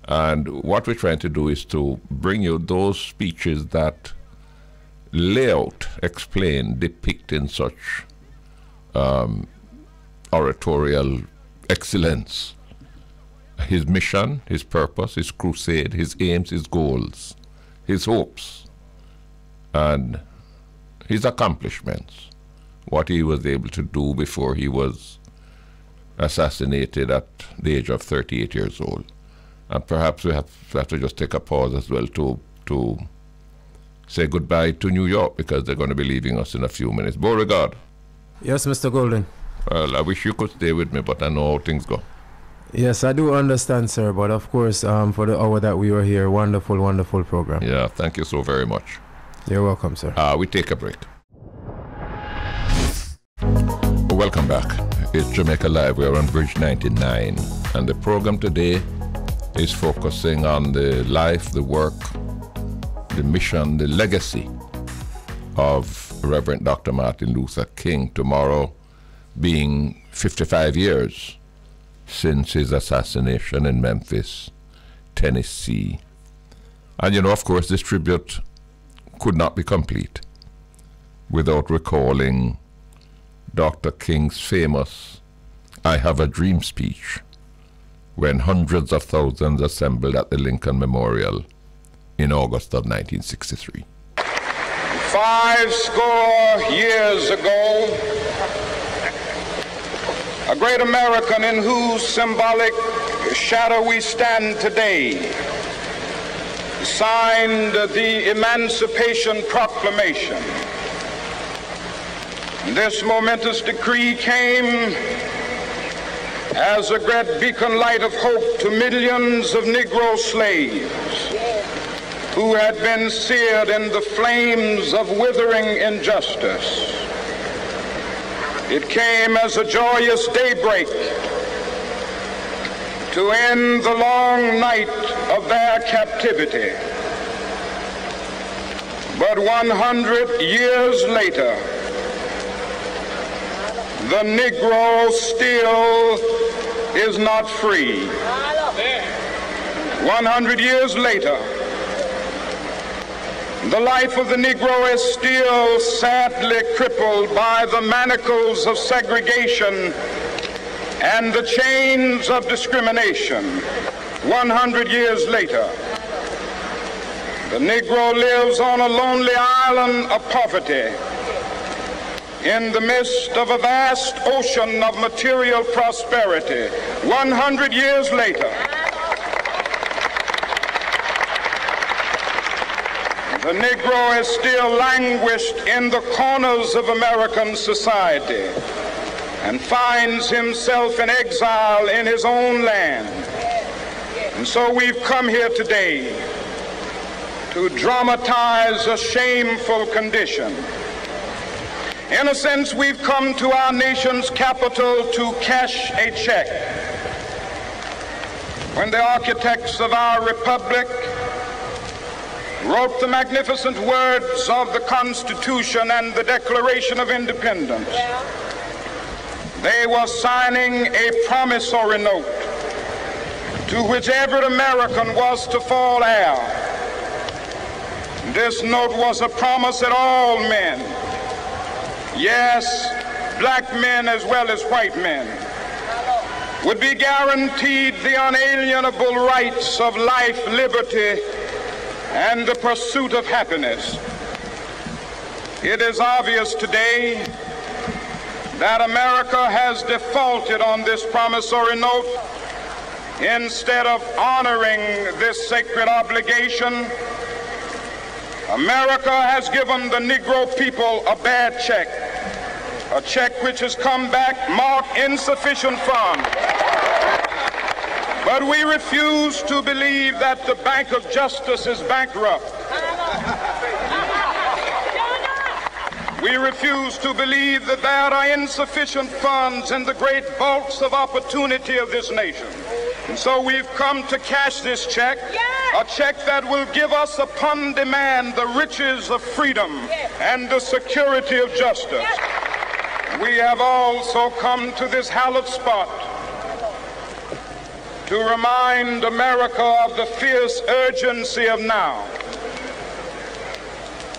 And what we're trying to do is to bring you those speeches that lay out, explain, depict in such oratorial excellence his mission, his purpose, his crusade, his aims, his goals, his hopes, and his accomplishments, what he was able to do before he was assassinated at the age of 38 years old. And perhaps we have to just take a pause as well to say goodbye to New York, because they're going to be leaving us in a few minutes. Beauregard. Yes, Mr. Golden. Well, I wish you could stay with me, but I know how things go. Yes, I do understand, sir, but of course, for the hour that we were here, wonderful, wonderful program. Yeah, thank you so very much. You're welcome, sir. We take a break. Welcome back. It's Jamaica Live. We are on Bridge 99, and the program today is focusing on the life, the work, the mission, the legacy of Reverend Dr. Martin Luther King, tomorrow being 55 years since his assassination in Memphis, Tennessee. And you know, of course, this tribute could not be complete without recalling Dr. King's famous "I Have a Dream" speech when hundreds of thousands assembled at the Lincoln Memorial in August of 1963. 50 years ago, a great American in whose symbolic shadow we stand today signed the Emancipation Proclamation. This momentous decree came as a great beacon light of hope to millions of Negro slaves who had been seared in the flames of withering injustice. It came as a joyous daybreak to end the long night of their captivity. But 100 years later, the Negro still is not free. 100 years later, the life of the Negro is still sadly crippled by the manacles of segregation and the chains of discrimination. 100 years later, the Negro lives on a lonely island of poverty in the midst of a vast ocean of material prosperity. 100 years later, the Negro is still languished in the corners of American society and finds himself in exile in his own land. And so we've come here today to dramatize a shameful condition. In a sense, we've come to our nation's capital to cash a check. when the architects of our republic wrote the magnificent words of the Constitution and the Declaration of Independence, they were signing a promissory note to which every American was to fall heir. This note was a promise that all men, yes, black men as well as white men, would be guaranteed the unalienable rights of life, liberty, and the pursuit of happiness. It is obvious today that America has defaulted on this promissory note. Instead of honoring this sacred obligation, America has given the Negro people a bad check, a check which has come back marked insufficient funds. But we refuse to believe that the Bank of Justice is bankrupt. We refuse to believe that there are insufficient funds in the great vaults of opportunity of this nation. And so we've come to cash this check, a check that will give us upon demand the riches of freedom and the security of justice. We have also come to this hallowed spot to remind America of the fierce urgency of now.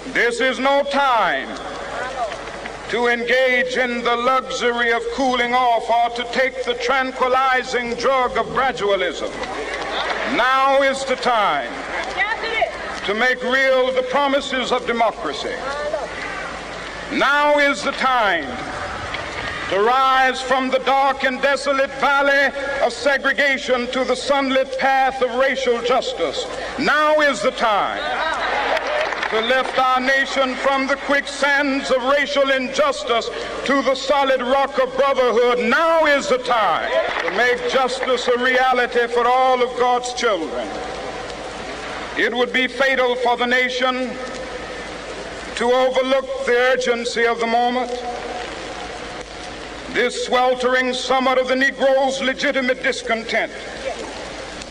This is no time to engage in the luxury of cooling off or to take the tranquilizing drug of gradualism. Now is the time to make real the promises of democracy. Now is the time to rise from the dark and desolate valley of segregation to the sunlit path of racial justice. Now is the time to lift our nation from the quicksands of racial injustice to the solid rock of brotherhood. Now is the time to make justice a reality for all of God's children. It would be fatal for the nation to overlook the urgency of the moment. This sweltering summit of the Negro's legitimate discontent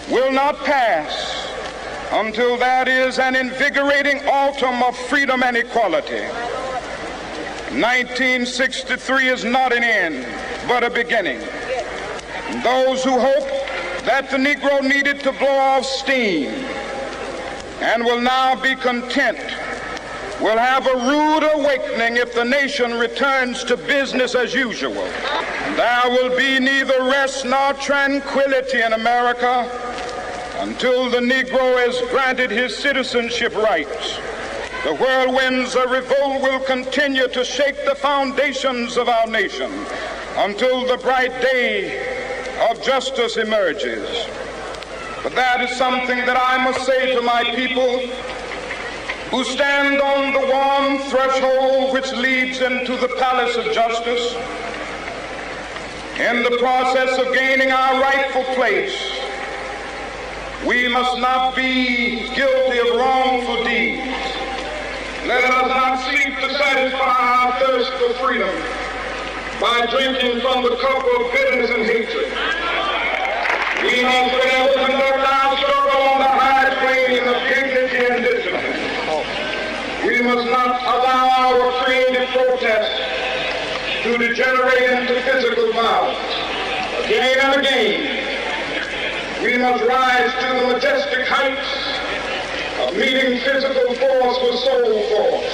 will not pass until that is an invigorating autumn of freedom and equality. 1963 is not an end, but a beginning. Those who hope that the Negro needed to blow off steam and will now be content will have a rude awakening if the nation returns to business as usual. There will be neither rest nor tranquility in America until the Negro has granted his citizenship rights. The whirlwinds of revolt will continue to shake the foundations of our nation until the bright day of justice emerges. But that is something that I must say to my people who stand on the warm threshold which leads into the palace of justice. In the process of gaining our rightful place, we must not be guilty of wrongful deeds. Let us not seek to satisfy our thirst for freedom by drinking from the cup of bitterness and hatred. We must forever conduct our struggle on the high plane of dignity and discipline. We must not allow our creative protest to degenerate into physical violence. Again and again, we must rise to the majestic heights of meeting physical force with soul force.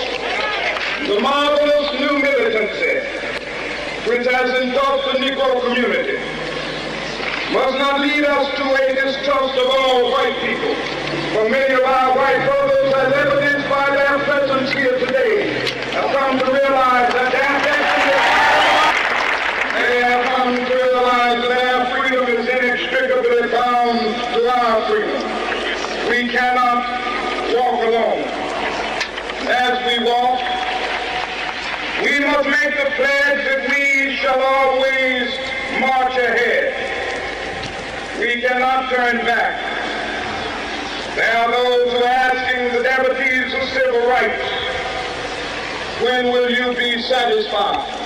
The marvelous new militancy which has engulfed the Negro community must not lead us to a distrust of all white people. For many of our white brothers, as evidenced by their presence here today, have come to realize that their freedom is inextricably bound to our freedom. We cannot walk alone. As we walk, we must make the pledge that we shall always march ahead. We cannot turn back. There are those who are asking the devotees of civil rights, when will you be satisfied?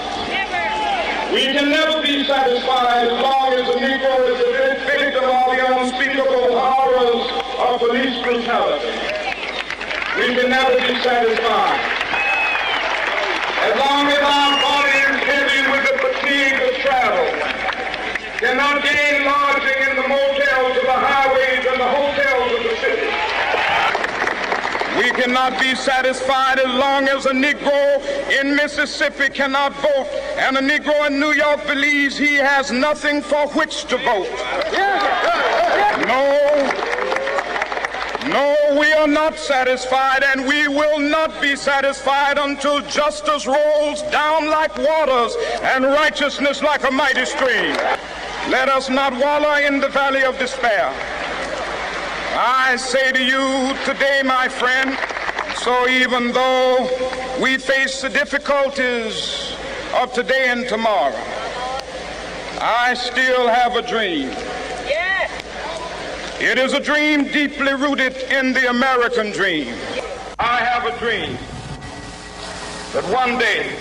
We can never be satisfied as long as the Negro is a victim of all the unspeakable horrors of police brutality. We can never be satisfied. As long as our body is heavy with the fatigue of travel, cannot gain lodging in the motels of the highways and the hotels of the city. We cannot be satisfied as long as a Negro in Mississippi cannot vote and a Negro in New York believes he has nothing for which to vote. No, we are not satisfied, and we will not be satisfied until justice rolls down like waters and righteousness like a mighty stream. Let us not wallow in the valley of despair. I say to you today, my friend, so even though we face the difficulties of today and tomorrow, I still have a dream. It is a dream deeply rooted in the American dream. I have a dream that one day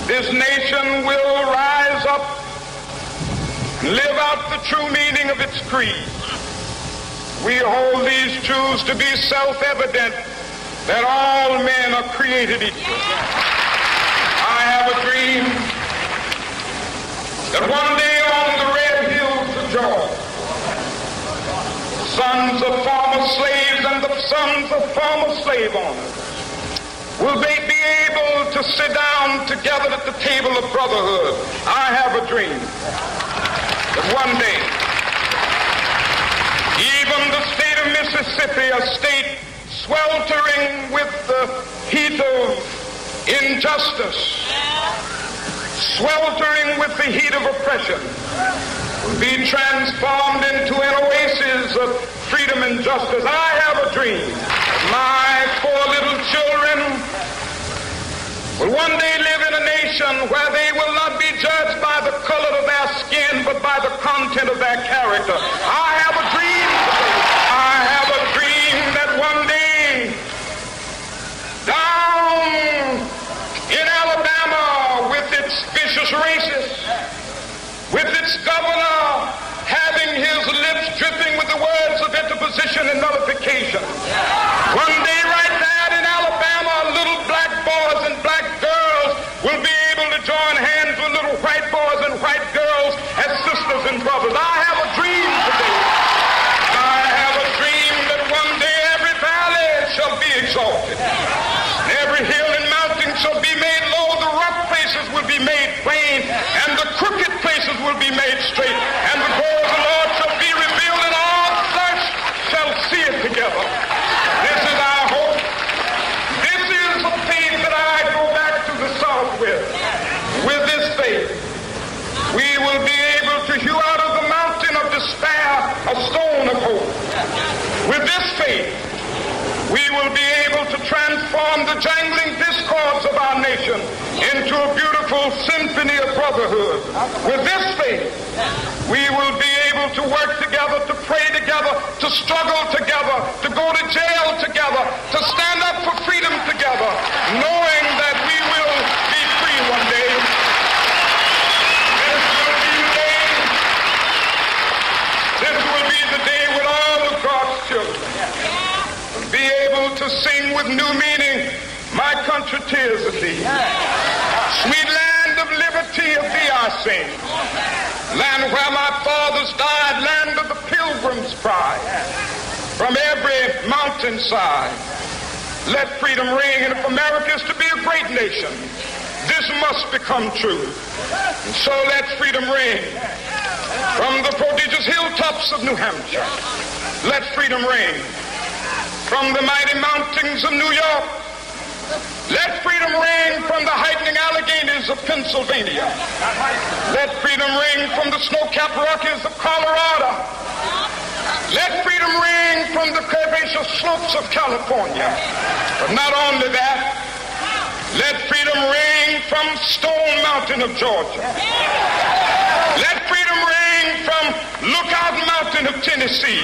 this nation will rise up and live out the true meaning of its creed. We hold these truths to be self-evident that all men are created equal. I have a dream that one day on the red hills of Georgia, sons of former slaves and the sons of former slave owners will they be able to sit down together at the table of brotherhood. I have a dream that one day even the state of Mississippi, a state sweltering with the heat of injustice, sweltering with the heat of oppression, will be transformed into an oasis of freedom and justice. I have a dream. My 4 little children will one day live in a nation where they will not be judged by the color of their skin, but by the content of their character. I have a dream. I have a dream that one day down in Alabama with its vicious racists, with its governor having his lips dripping with the words of interposition and nullification. One day right there in Alabama, little black boys and black girls will be able to join hands with little white boys and white girls as sisters and brothers. I have a dream today. I have a dream that one day every valley shall be exalted. Every hill and mountain shall be made low. The rough places will be made plain, and the crooked places will be made straight. And the glory of the Lord shall be revealed, and all flesh shall see it together. This is our hope. This is the faith that I go back to the South with. With this faith, we will be able to hew out of the mountain of despair a stone of hope. With this faith, we will be able to transform the jangling discords of our nation into a beautiful symphony of brotherhood. With this faith, we will be able to work together, to pray together, to struggle together, to go to jail together, to stand up for freedom together, knowing that we will be free one day. This will be the day with all of God's children be able to sing with new meaning, my country tears of thee. Sweet land of liberty of thee I sing. Land where my fathers died, land of the pilgrim's pride. From every mountainside, let freedom ring. And if America is to be a great nation, this must become true. And so let freedom ring. From the prodigious hilltops of New Hampshire, let freedom ring. From the mighty mountains of New York, let freedom ring. From the heightening Alleghenies of Pennsylvania, let freedom ring. From the snow-capped Rockies of Colorado, let freedom ring. From the curvaceous slopes of California. But not only that, let freedom ring from Stone Mountain of Georgia. Let freedom ring from Lookout Mountain of Tennessee.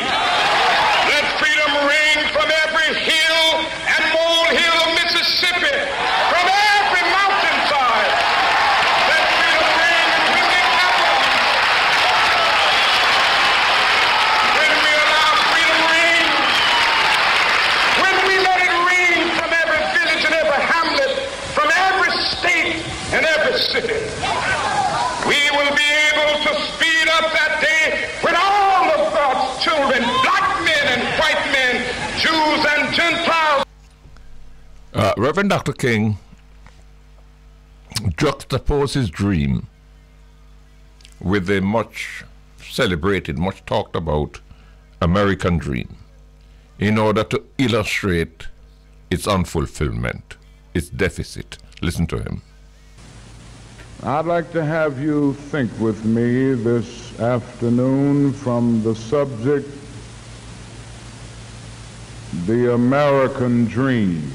Let freedom ring from every hill and molehill of Mississippi, from every mountainside. Let freedom ring in Windy Capital. city. We will be able to speed up that day when all of God's children, black men and white men, Jews and Gentiles. Reverend Dr. King juxtaposed his dream with a much celebrated, much talked about American dream in order to illustrate its unfulfillment, its deficit. Listen to him. I'd like to have you think with me this afternoon from the subject, the American dream.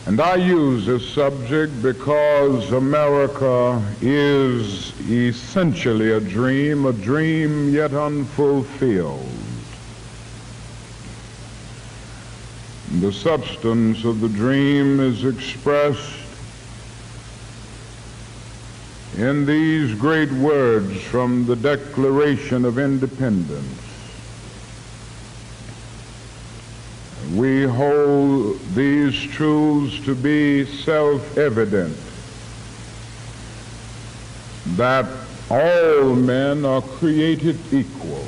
And I use this subject because America is essentially a dream yet unfulfilled. The substance of the dream is expressed in these great words from the Declaration of Independence. We hold these truths to be self-evident, that all men are created equal,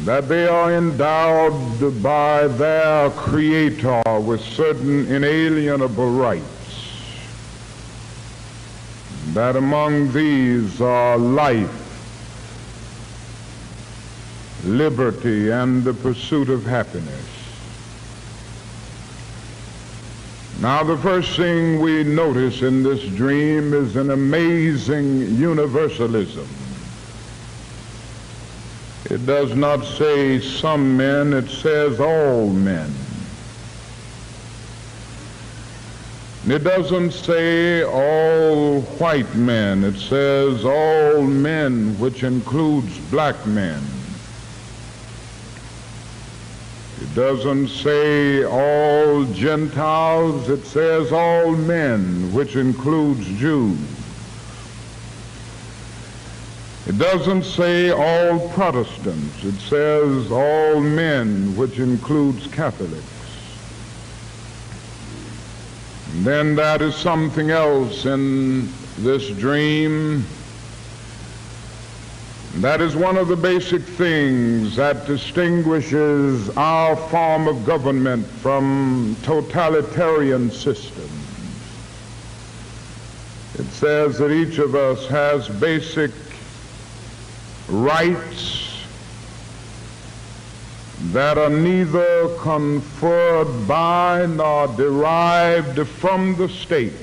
that they are endowed by their Creator with certain inalienable rights, that among these are life, liberty, and the pursuit of happiness. Now, the first thing we notice in this dream is an amazing universalism. It does not say some men, it says all men. It doesn't say all white men, it says all men, which includes black men. It doesn't say all Gentiles, it says all men, which includes Jews. It doesn't say all Protestants, it says all men, which includes Catholics. And then that is something else in this dream. That is one of the basic things that distinguishes our form of government from totalitarian systems. It says that each of us has basic rights that are neither conferred by nor derived from the state.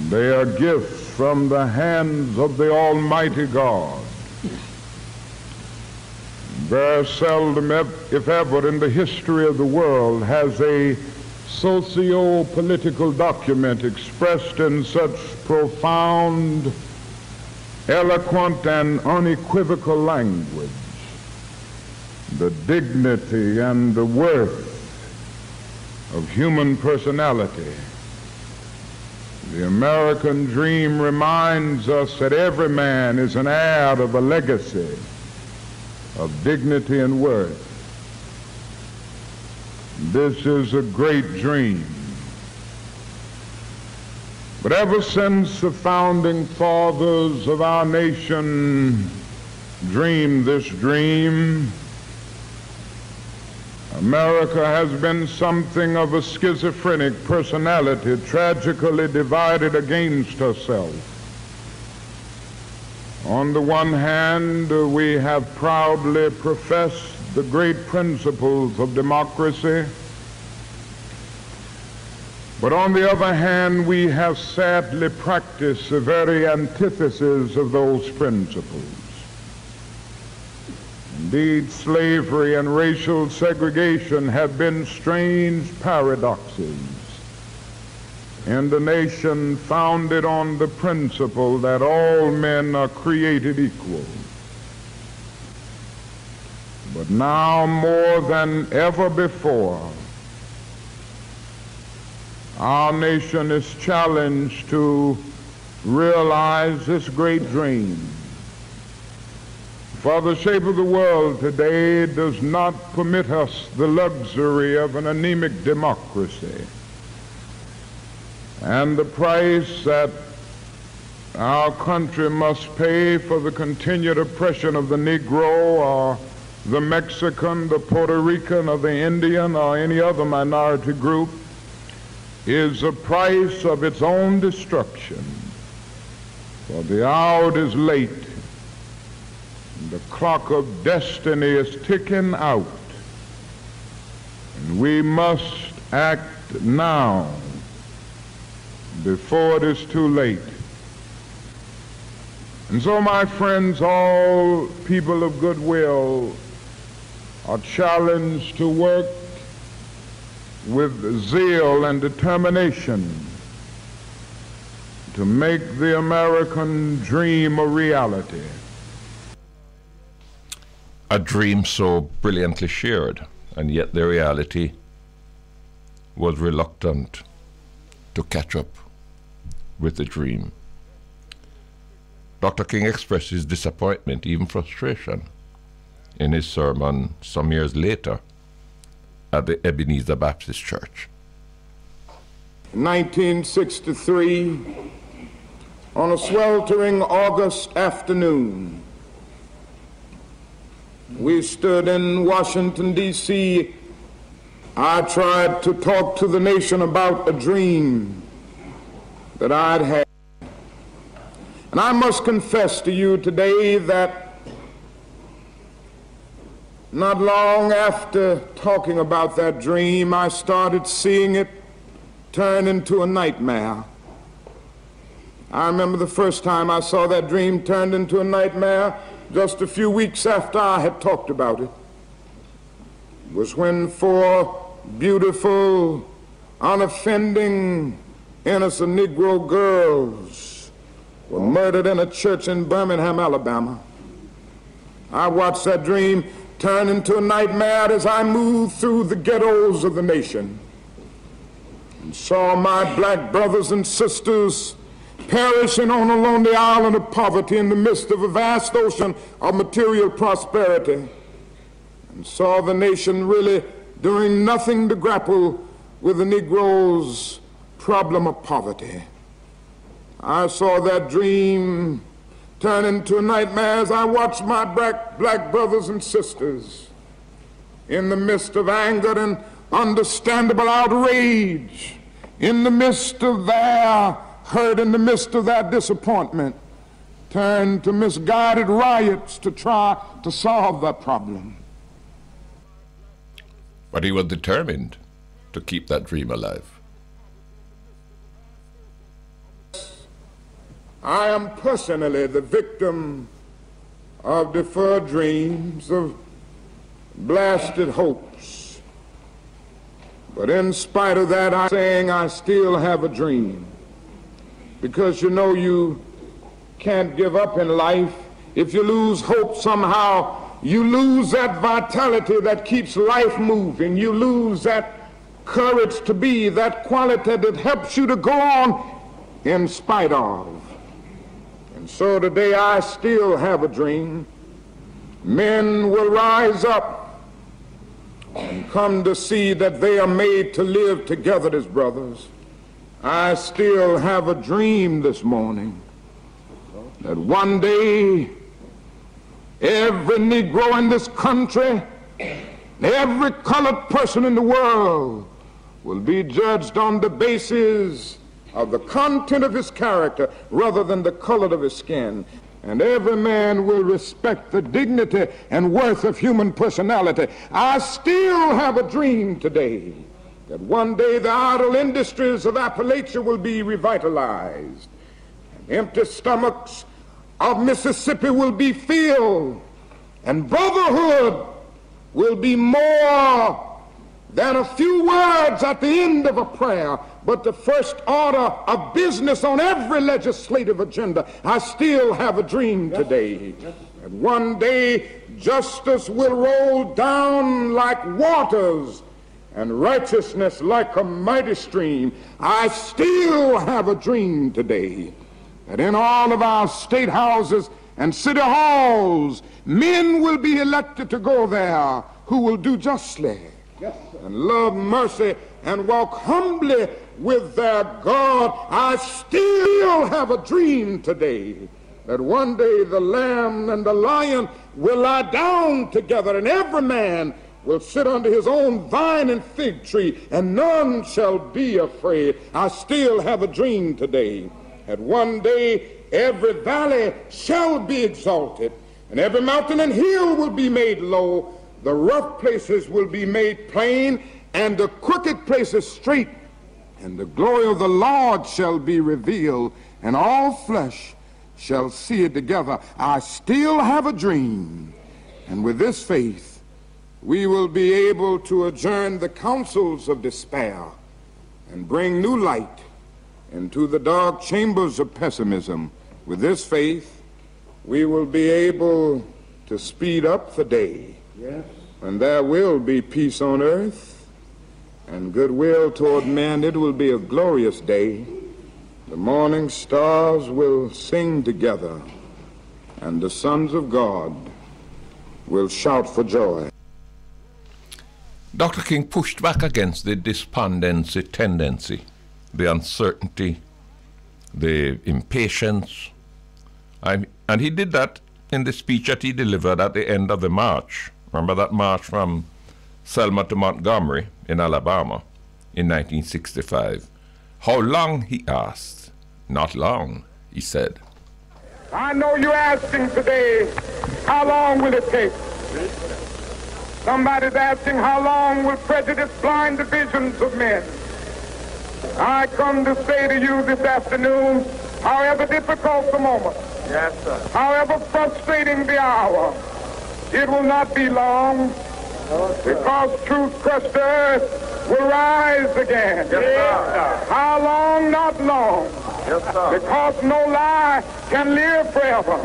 They are gifts from the hands of the Almighty God. Very seldom, if ever, in the history of the world has a socio-political document expressed in such profound, eloquent, and unequivocal language the dignity and the worth of human personality. The American dream reminds us that every man is an heir of a legacy of dignity and worth. This is a great dream. But ever since the founding fathers of our nation dreamed this dream, America has been something of a schizophrenic personality, tragically divided against herself. On the one hand, we have proudly professed the great principles of democracy, but on the other hand, we have sadly practiced the very antithesis of those principles. Indeed, slavery and racial segregation have been strange paradoxes in the nation founded on the principle that all men are created equal. But now more than ever before, our nation is challenged to realize this great dream. For the shape of the world today does not permit us the luxury of an anemic democracy. And the price that our country must pay for the continued oppression of the Negro or the Mexican, the Puerto Rican, or the Indian, or any other minority group is the price of its own destruction. For the hour is late. The clock of destiny is ticking out, and we must act now before it is too late. And so, my friends, all people of goodwill are challenged to work with zeal and determination to make the American dream a reality. A dream so brilliantly shared, and yet the reality was reluctant to catch up with the dream. Dr. King expressed his disappointment, even frustration, in his sermon some years later at the Ebenezer Baptist Church. In 1963, on a sweltering August afternoon, we stood in Washington, D.C. I tried to talk to the nation about a dream that I'd had. And I must confess to you today that not long after talking about that dream, I started seeing it turn into a nightmare. I remember the first time I saw that dream turned into a nightmare just a few weeks after I had talked about it. It was when 4 beautiful, unoffending, innocent Negro girls were murdered in a church in Birmingham, Alabama. I watched that dream turn into a nightmare as I moved through the ghettos of the nation and saw my black brothers and sisters perishing on a lonely island of poverty in the midst of a vast ocean of material prosperity, and saw the nation really doing nothing to grapple with the Negro's problem of poverty. I saw that dream turn into a nightmare as I watched my black brothers and sisters in the midst of anger and understandable outrage, in the midst of their hurt, in the midst of that disappointment, turn to misguided riots to try to solve that problem. But he was determined to keep that dream alive. I am personally the victim of deferred dreams, of blasted hopes. But in spite of that, I'm saying I still have a dream. Because you know you can't give up in life. If you lose hope somehow, you lose that vitality that keeps life moving. You lose that courage to be, that quality that helps you to go on in spite of. And so today I still have a dream. Men will rise up and come to see that they are made to live together as brothers. I still have a dream this morning that one day every Negro in this country, every colored person in the world will be judged on the basis of the content of his character rather than the color of his skin. And every man will respect the dignity and worth of human personality. I still have a dream today that one day the idle industries of Appalachia will be revitalized. And empty stomachs of Mississippi will be filled. And brotherhood will be more than a few words at the end of a prayer, but the first order of business on every legislative agenda. I still have a dream today that one day justice will roll down like waters and righteousness like a mighty stream. I still have a dream today that in all of our state houses and city halls. Men will be elected to go there who will do justly and love mercy and walk humbly with their God. I still have a dream today that one day the lamb and the lion will lie down together, and every man will sit under his own vine and fig tree, and none shall be afraid. I still have a dream today that one day every valley shall be exalted, and every mountain and hill will be made low. The rough places will be made plain, and the crooked places straight, and the glory of the Lord shall be revealed, and all flesh shall see it together. I still have a dream, and with this faith we will be able to adjourn the councils of despair and bring new light into the dark chambers of pessimism. With this faith, we will be able to speed up the day when there will be peace on earth and goodwill toward men. It will be a glorious day. The morning stars will sing together, and the sons of God will shout for joy. Dr. King pushed back against the despondency tendency, the uncertainty, the impatience. And he did that in the speech that he delivered at the end of the march. Remember that march from Selma to Montgomery in Alabama in 1965. How long, he asked. Not long, he said. I know you're asking today, how long will it take? Somebody's asking, how long will prejudice blind the visions of men? I come to say to you this afternoon, however difficult the moment, however frustrating the hour, it will not be long, because truth crushed to earth will rise again. How long? Not long. Because no lie can live forever.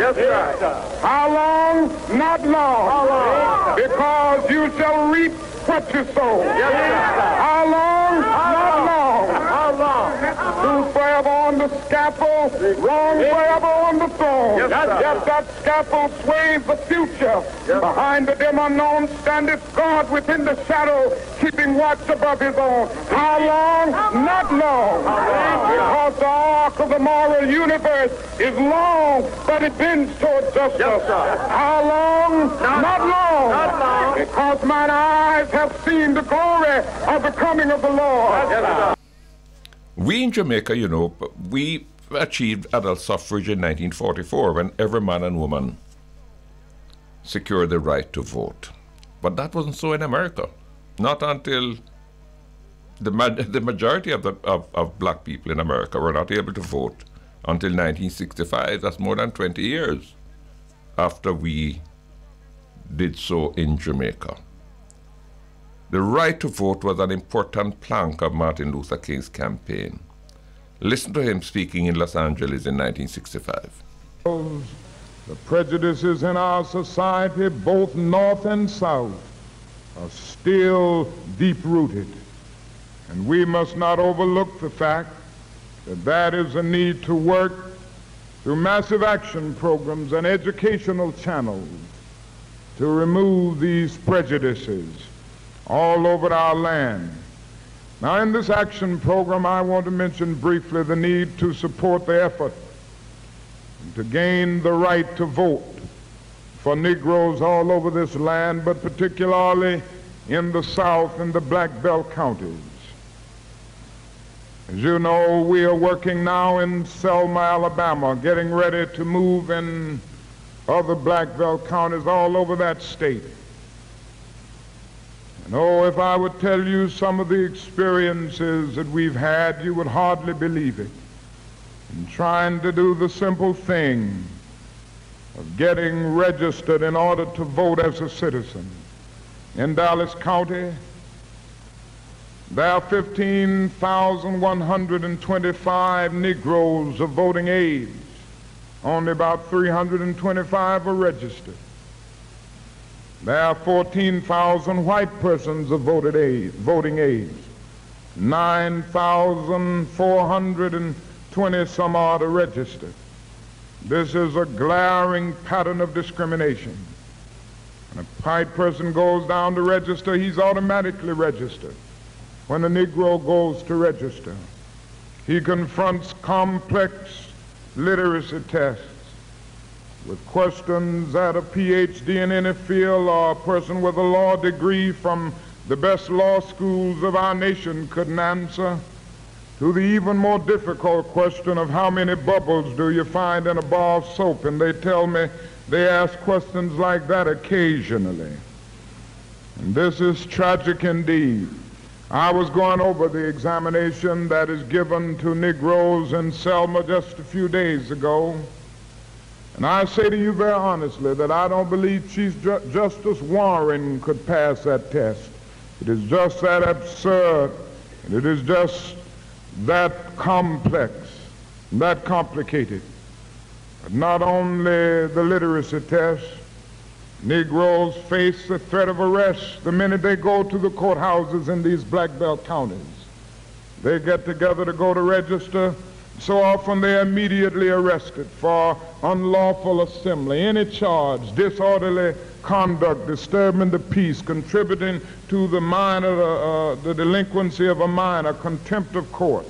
How long? Not long. Because you shall reap what you sow. How long? Not long. Truth forever on the scaffold, wrong forever on the throne. Yes, that scaffold sways the future. Behind the dim unknown standeth God within the shadow, keeping watch above his own. How long? Not long. Because the arc of the moral universe is long, but it bends toward justice. How long? Not long. Because mine eyes have seen the glory of the coming of the Lord. We in Jamaica, you know, we achieved adult suffrage in 1944 when every man and woman secured the right to vote. But that wasn't so in America. Not until the majority of black people in America were not able to vote until 1965. That's more than 20 years after we did so in Jamaica. The right to vote was an important plank of Martin Luther King's campaign. Listen to him speaking in Los Angeles in 1965. The prejudices in our society, both north and south, are still deep-rooted. And we must not overlook the fact that there is a need to work through massive action programs and educational channels to remove these prejudices all over our land. Now, in this action program, I want to mention briefly the need to support the effort to gain the right to vote for Negroes all over this land, but particularly in the South and the Black Belt counties. As you know, we are working now in Selma, Alabama, getting ready to move in other Black Belt counties all over that state. And oh, if I would tell you some of the experiences that we've had, you would hardly believe it. In trying to do the simple thing of getting registered in order to vote as a citizen. In Dallas County, there are 15,125 Negroes of voting age. Only about 325 are registered. There are 14,000 white persons of voting age. 9,420 some odd are registered. This is a glaring pattern of discrimination. When a white person goes down to register, he's automatically registered. When a Negro goes to register, he confronts complex literacy tests with questions that a PhD in any field or a person with a law degree from the best law schools of our nation couldn't answer, to the even more difficult question of how many bubbles do you find in a bar of soap, and they tell me they ask questions like that occasionally. And this is tragic indeed. I was going over the examination that is given to Negroes in Selma just a few days ago, and I say to you very honestly that I don't believe Chief Justice Warren could pass that test. It is just that absurd, and it is just that complex, that complicated. But not only the literacy test, Negroes face the threat of arrest the minute they go to the courthouses in these black belt counties. They get together to go to register. So often they're immediately arrested for unlawful assembly, any charge, disorderly conduct, disturbing the peace, contributing to the delinquency of a minor, contempt of court.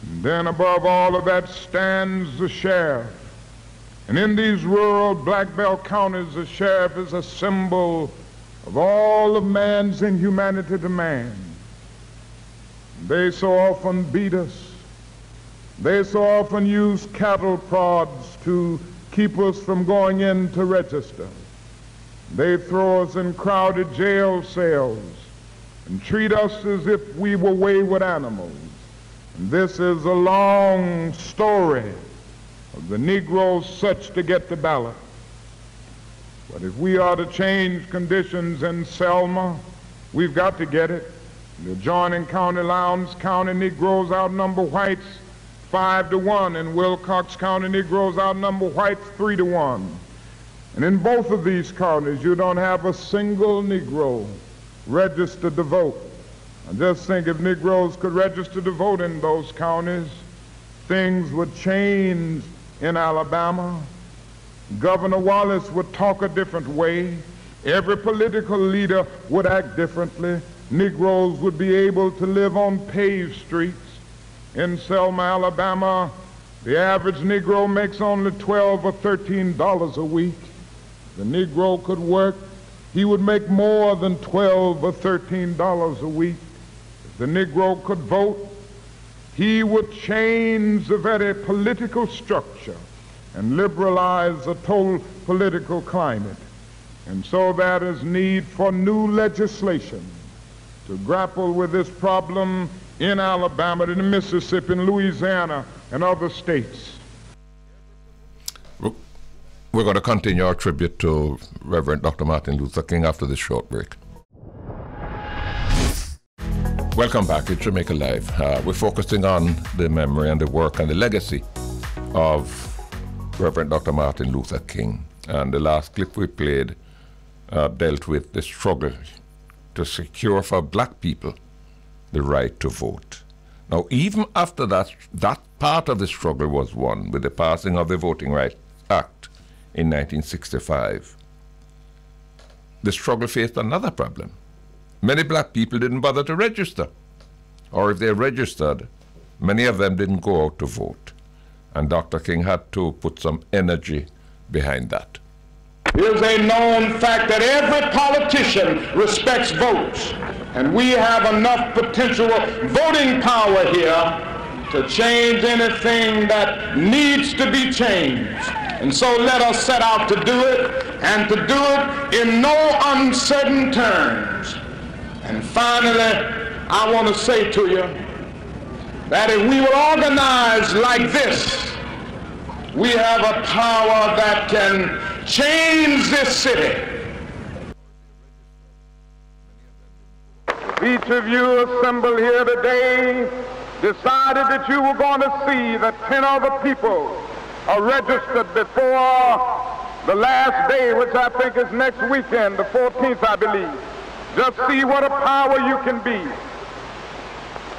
And then above all of that stands the sheriff. And in these rural black belt counties, the sheriff is a symbol of all of man's inhumanity to man. They so often beat us. They so often use cattle prods to keep us from going in to register. They throw us in crowded jail cells and treat us as if we were wayward animals. And this is a long story of the Negro's search to get the ballot. But if we are to change conditions in Selma, we've got to get it. The adjoining county, Lowndes County, Negroes outnumber whites 5-1. In Wilcox County, Negroes outnumber whites 3-1. And in both of these counties, you don't have a single Negro registered to vote. I just think if Negroes could register to vote in those counties, things would change in Alabama. Governor Wallace would talk a different way. Every political leader would act differently. Negroes would be able to live on paved streets. In Selma, Alabama, the average Negro makes only $12 or $13 a week. The Negro could work, he would make more than $12 or $13 a week. If the Negro could vote, he would change the very political structure and liberalize the total political climate. And so there is need for new legislation to grapple with this problem in Alabama, in Mississippi, in Louisiana, and other states. We're going to continue our tribute to Reverend Dr. Martin Luther King after this short break. Welcome back to Jamaica Live. We're focusing on the memory and the work and the legacy of Reverend Dr. Martin Luther King. And the last clip we played dealt with the struggle to secure for black people the right to vote. Now, even after that part of the struggle was won with the passing of the Voting Rights Act in 1965, the struggle faced another problem. Many black people didn't bother to register, or if they registered, many of them didn't go out to vote. And Dr. King had to put some energy behind that. It is a known fact that every politician respects votes, and we have enough potential voting power here to change anything that needs to be changed. And so let us set out to do it, and to do it in no uncertain terms. And finally, I want to say to you that if we will organize like this, we have a power that can change this city. Each of you assembled here today decided that you were going to see that 10 other people are registered before the last day, which I think is next weekend, the 14th, I believe. Just see what a power you can be.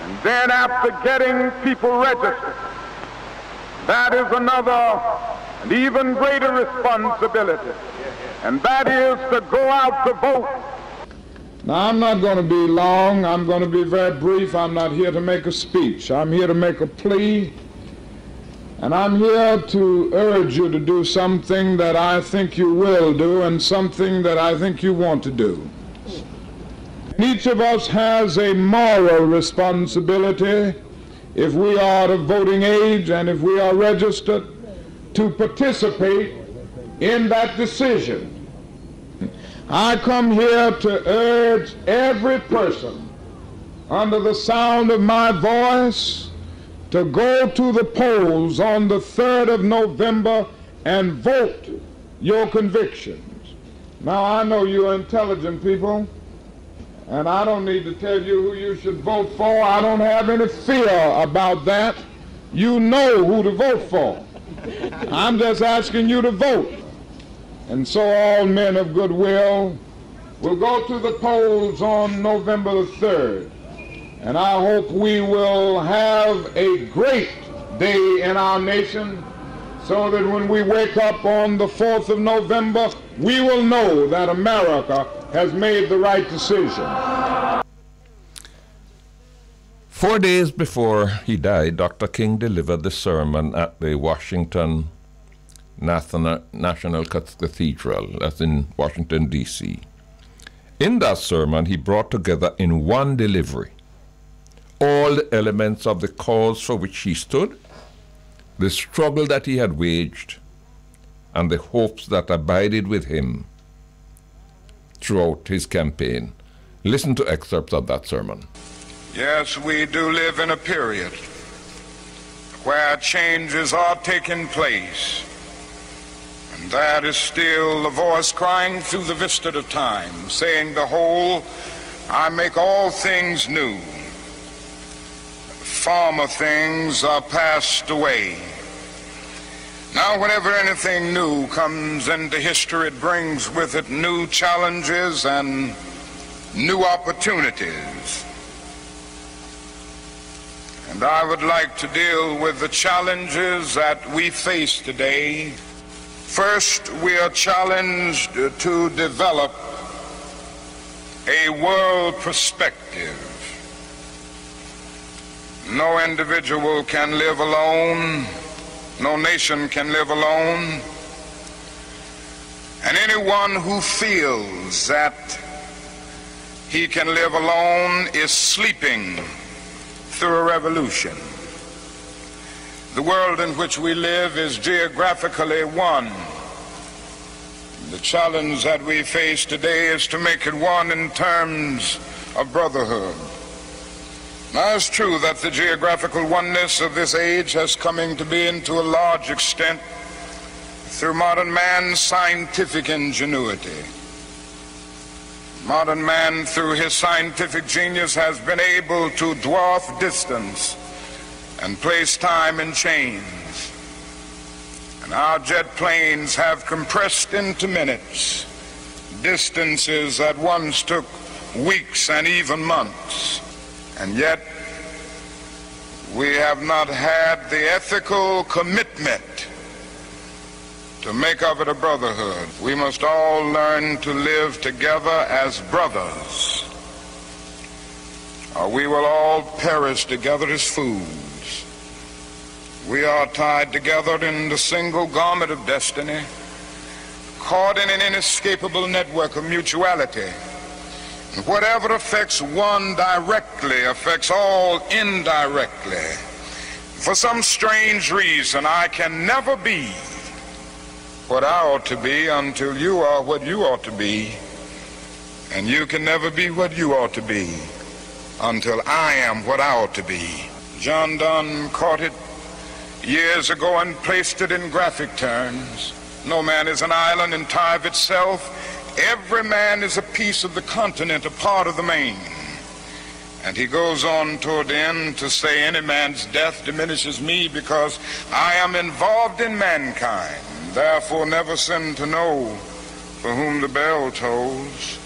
And then after getting people registered, That is another and even greater responsibility, and that is to go out to vote. Now, I'm not going to be long. I'm going to be very brief. I'm not here to make a speech. I'm here to make a plea, and I'm here to urge you to do something that I think you will do and something that I think you want to do. Each of us has a moral responsibility, if we are of voting age and if we are registered, to participate in that decision. I come here to urge every person under the sound of my voice to go to the polls on the 3rd of November and vote your convictions. Now, I know you're intelligent people, and I don't need to tell you who you should vote for. I don't have any fear about that. You know who to vote for. I'm just asking you to vote. And so all men of goodwill will go to the polls on November the 3rd. And I hope we will have a great day in our nation, so that when we wake up on the 4th of November, we will know that America has made the right decision. 4 days before he died, Dr. King delivered the sermon at the Washington National Cathedral, that's in Washington, D.C. In that sermon, he brought together in one delivery all the elements of the cause for which he stood, the struggle that he had waged, and the hopes that abided with him throughout his campaign. Listen to excerpts of that sermon. Yes, we do live in a period where changes are taking place, and that is still the voice crying through the vista of time, saying, "Behold, I make all things new. Former things are passed away." Now, whenever anything new comes into history, it brings with it new challenges and new opportunities. And I would like to deal with the challenges that we face today. First, we are challenged to develop a world perspective. No individual can live alone. No nation can live alone. And anyone who feels that he can live alone is sleeping through a revolution. The world in which we live is geographically one. The challenge that we face today is to make it one in terms of brotherhood. Now, it's true that the geographical oneness of this age has come to be to a large extent through modern man's scientific ingenuity. Modern man, through his scientific genius, has been able to dwarf distance and place time in chains. And our jet planes have compressed into minutes distances that once took weeks and even months. And yet, we have not had the ethical commitment to make of it a brotherhood. We must all learn to live together as brothers, or we will all perish together as fools. We are tied together in the single garment of destiny, caught in an inescapable network of mutuality. And whatever affects one directly affects all indirectly. For some strange reason, I can never be what I ought to be until you are what you ought to be. And you can never be what you ought to be until I am what I ought to be. John Donne caught it years ago and placed it in graphic terms. No man is an island entire of itself. Every man is a piece of the continent, a part of the main. And he goes on toward the end to say, any man's death diminishes me because I am involved in mankind. Therefore never sin to know for whom the bell tolls.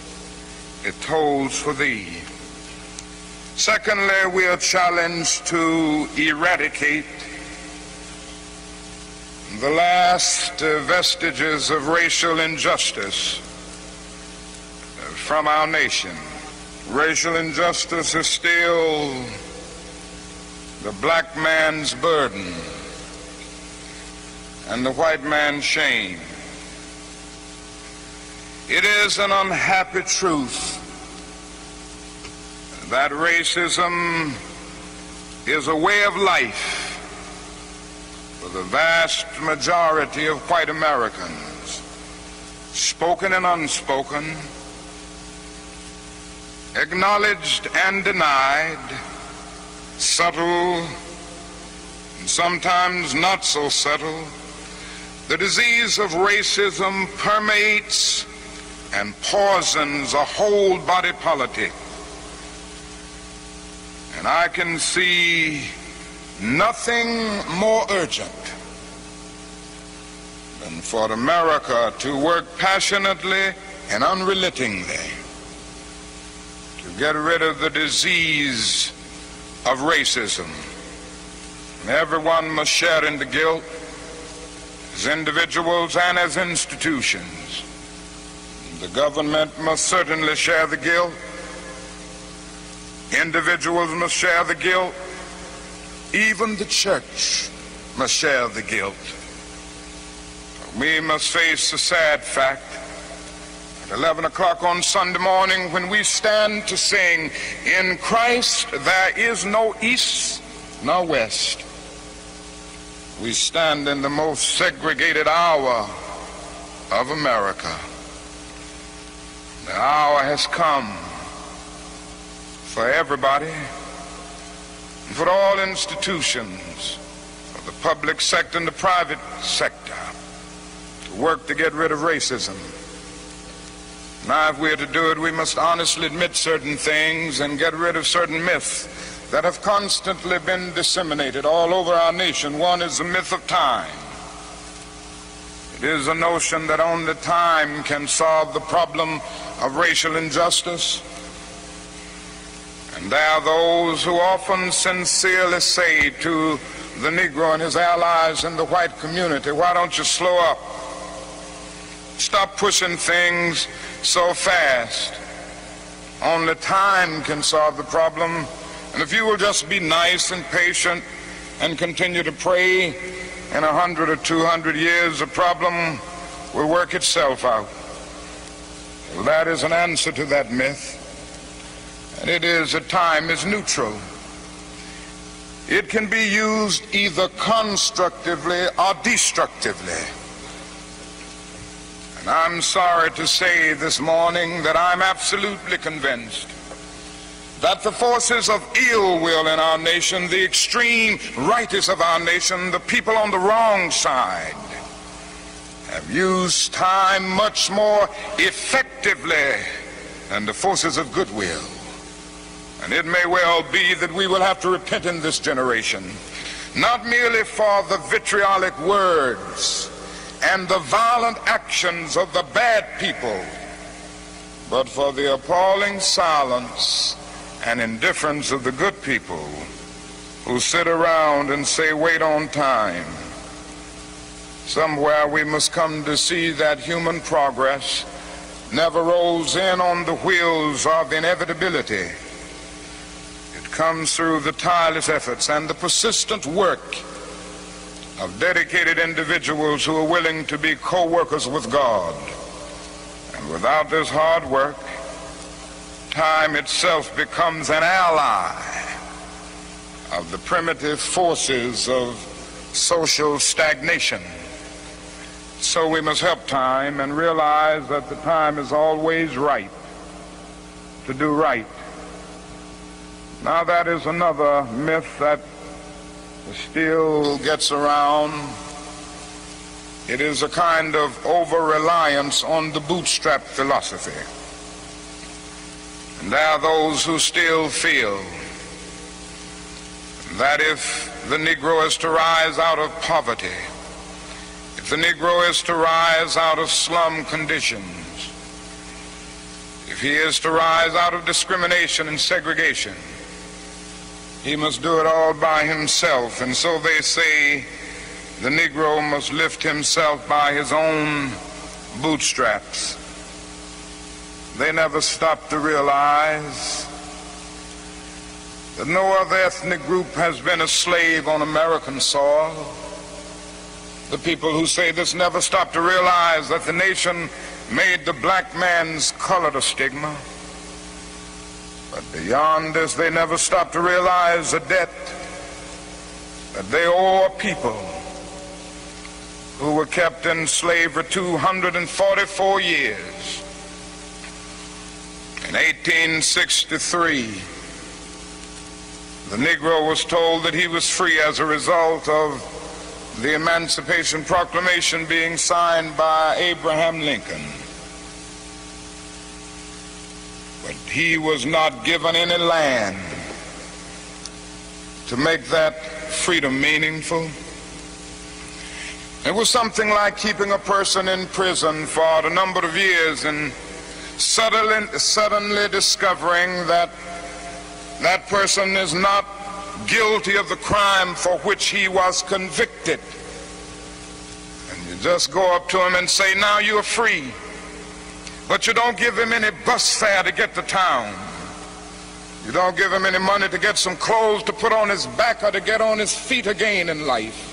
It tolls for thee. Secondly, we are challenged to eradicate the last vestiges of racial injustice from our nation. Racial injustice is still the black man's burden and the white man's shame. It is an unhappy truth that racism is a way of life for the vast majority of white Americans, spoken and unspoken, acknowledged and denied, subtle and sometimes not so subtle. The disease of racism permeates and poisons a whole body politic. And I can see nothing more urgent than for America to work passionately and unrelentingly to get rid of the disease of racism. And everyone must share in the guilt, as individuals and as institutions. The government must certainly share the guilt. Individuals must share the guilt. Even the church must share the guilt. We must face the sad fact at 11 o'clock on Sunday morning when we stand to sing, "In Christ there is no east nor west." We stand in the most segregated hour of America. The hour has come for everybody, and for all institutions, for the public sector and the private sector, to work to get rid of racism. Now, if we are to do it, we must honestly admit certain things and get rid of certain myths that have constantly been disseminated all over our nation. One is the myth of time. It is a notion that only time can solve the problem of racial injustice. And there are those who often sincerely say to the Negro and his allies in the white community, "Why don't you slow up? Stop pushing things so fast. Only time can solve the problem. And if you will just be nice and patient and continue to pray, in 100 or 200 years, the problem will work itself out." Well, that is an answer to that myth. And it is that time is neutral. It can be used either constructively or destructively. And I'm sorry to say this morning that I'm absolutely convinced that the forces of ill will in our nation, the extreme rightists of our nation, the people on the wrong side, have used time much more effectively than the forces of goodwill. And it may well be that we will have to repent in this generation, not merely for the vitriolic words and the violent actions of the bad people, but for the appalling silence and indifference of the good people who sit around and say, "Wait on time." Somewhere we must come to see that human progress never rolls in on the wheels of inevitability. It comes through the tireless efforts and the persistent work of dedicated individuals who are willing to be co-workers with God. And without this hard work, time itself becomes an ally of the primitive forces of social stagnation. So we must help time and realize that the time is always right to do right. Now, that is another myth that still gets around. It is a kind of over-reliance on the bootstrap philosophy. And there are those who still feel that if the Negro is to rise out of poverty, if the Negro is to rise out of slum conditions, if he is to rise out of discrimination and segregation, he must do it all by himself. And so they say the Negro must lift himself by his own bootstraps. They never stop to realize that no other ethnic group has been a slave on American soil. The people who say this never stop to realize that the nation made the black man's color a stigma. But beyond this, they never stop to realize the debt that they owe a people who were kept in slavery 244 years. In 1863, the Negro was told that he was free as a result of the Emancipation Proclamation being signed by Abraham Lincoln. But he was not given any land to make that freedom meaningful. It was something like keeping a person in prison for a number of years and suddenly discovering that that person is not guilty of the crime for which he was convicted. And you just go up to him and say, now you're free. But you don't give him any bus fare to get to town. You don't give him any money to get some clothes to put on his back or to get on his feet again in life.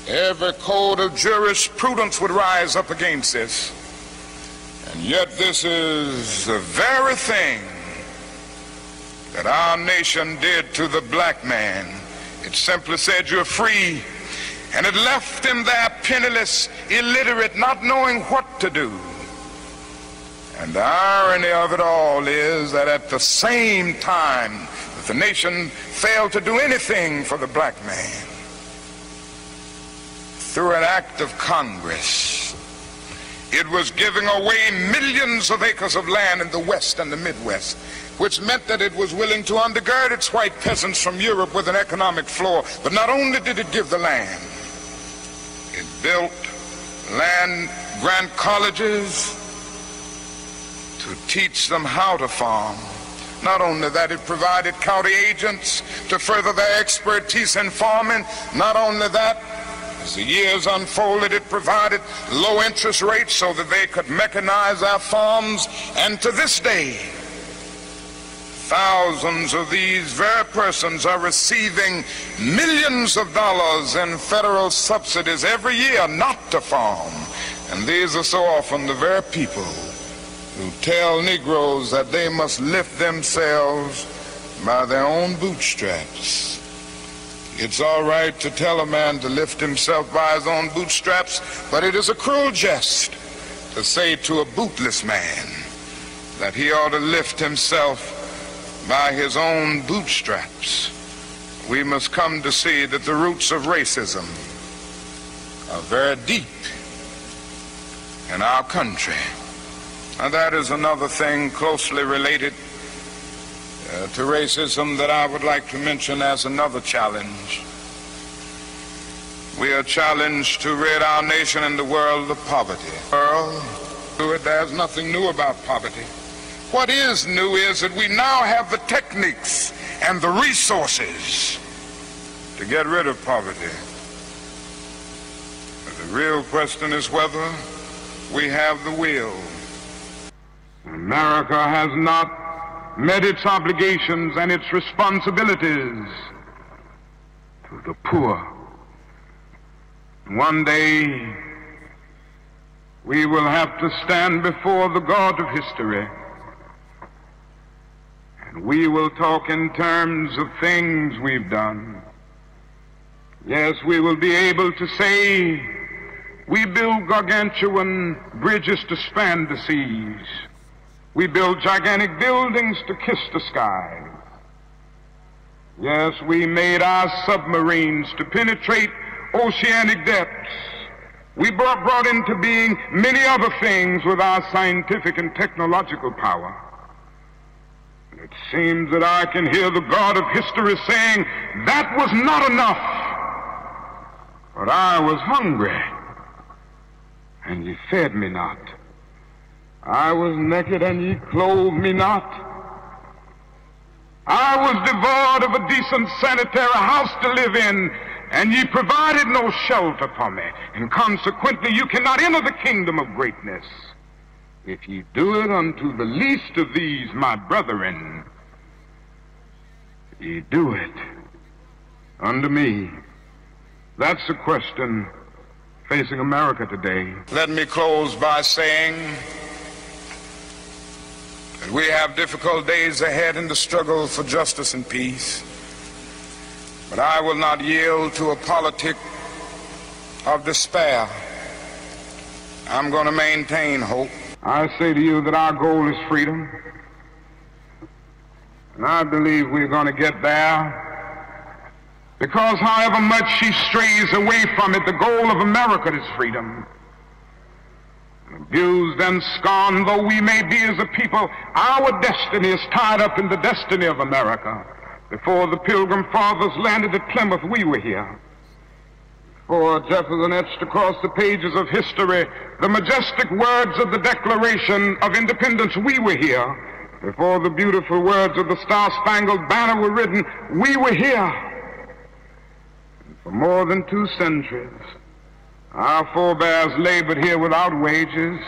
Every code of jurisprudence would rise up against this. And yet this is the very thing that our nation did to the black man. It simply said you're free, and it left him there penniless, illiterate, not knowing what to do. And the irony of it all is that at the same time that the nation failed to do anything for the black man, through an act of Congress, it was giving away millions of acres of land in the West and the Midwest, which meant that it was willing to undergird its white peasants from Europe with an economic floor. But not only did it give the land, it built land-grant colleges to teach them how to farm. Not only that, it provided county agents to further their expertise in farming. Not only that, as the years unfolded, it provided low interest rates so that they could mechanize their farms. And to this day, thousands of these very persons are receiving millions of dollars in federal subsidies every year not to farm. And these are so often the very people who tell Negroes that they must lift themselves by their own bootstraps. It's all right to tell a man to lift himself by his own bootstraps, but it is a cruel jest to say to a bootless man that he ought to lift himself by his own bootstraps. We must come to see that the roots of racism are very deep in our country. And that is another thing closely related to racism that I would like to mention as another challenge. We are challenged to rid our nation and the world of poverty. There's nothing new about poverty. What is new is that we now have the techniques and the resources to get rid of poverty. But the real question is whether we have the will. America has not met its obligations and its responsibilities to the poor. One day we will have to stand before the God of history, and we will talk in terms of things we've done. Yes, we will be able to say we build gargantuan bridges to span the seas. We build gigantic buildings to kiss the sky. Yes, we made our submarines to penetrate oceanic depths. We brought into being many other things with our scientific and technological power. And it seems that I can hear the God of history saying, that was not enough. But I was hungry, and ye fed me not. I was naked, and ye clothed me not. I was devoid of a decent sanitary house to live in, and ye provided no shelter for me, and consequently you cannot enter the kingdom of greatness. If ye do it unto the least of these, my brethren, ye do it unto me. That's the question facing America today. Let me close by saying that we have difficult days ahead in the struggle for justice and peace. But I will not yield to a politic of despair. I'm going to maintain hope. I say to you that our goal is freedom. And I believe we're going to get there. Because however much she strays away from it, the goal of America is freedom. Abused and scorned though we may be as a people, our destiny is tied up in the destiny of America. Before the Pilgrim Fathers landed at Plymouth, we were here. Before Jefferson etched across the pages of history the majestic words of the Declaration of Independence, we were here. Before the beautiful words of the Star-Spangled Banner were written, we were here. For more than 2 centuries, our forebears labored here without wages.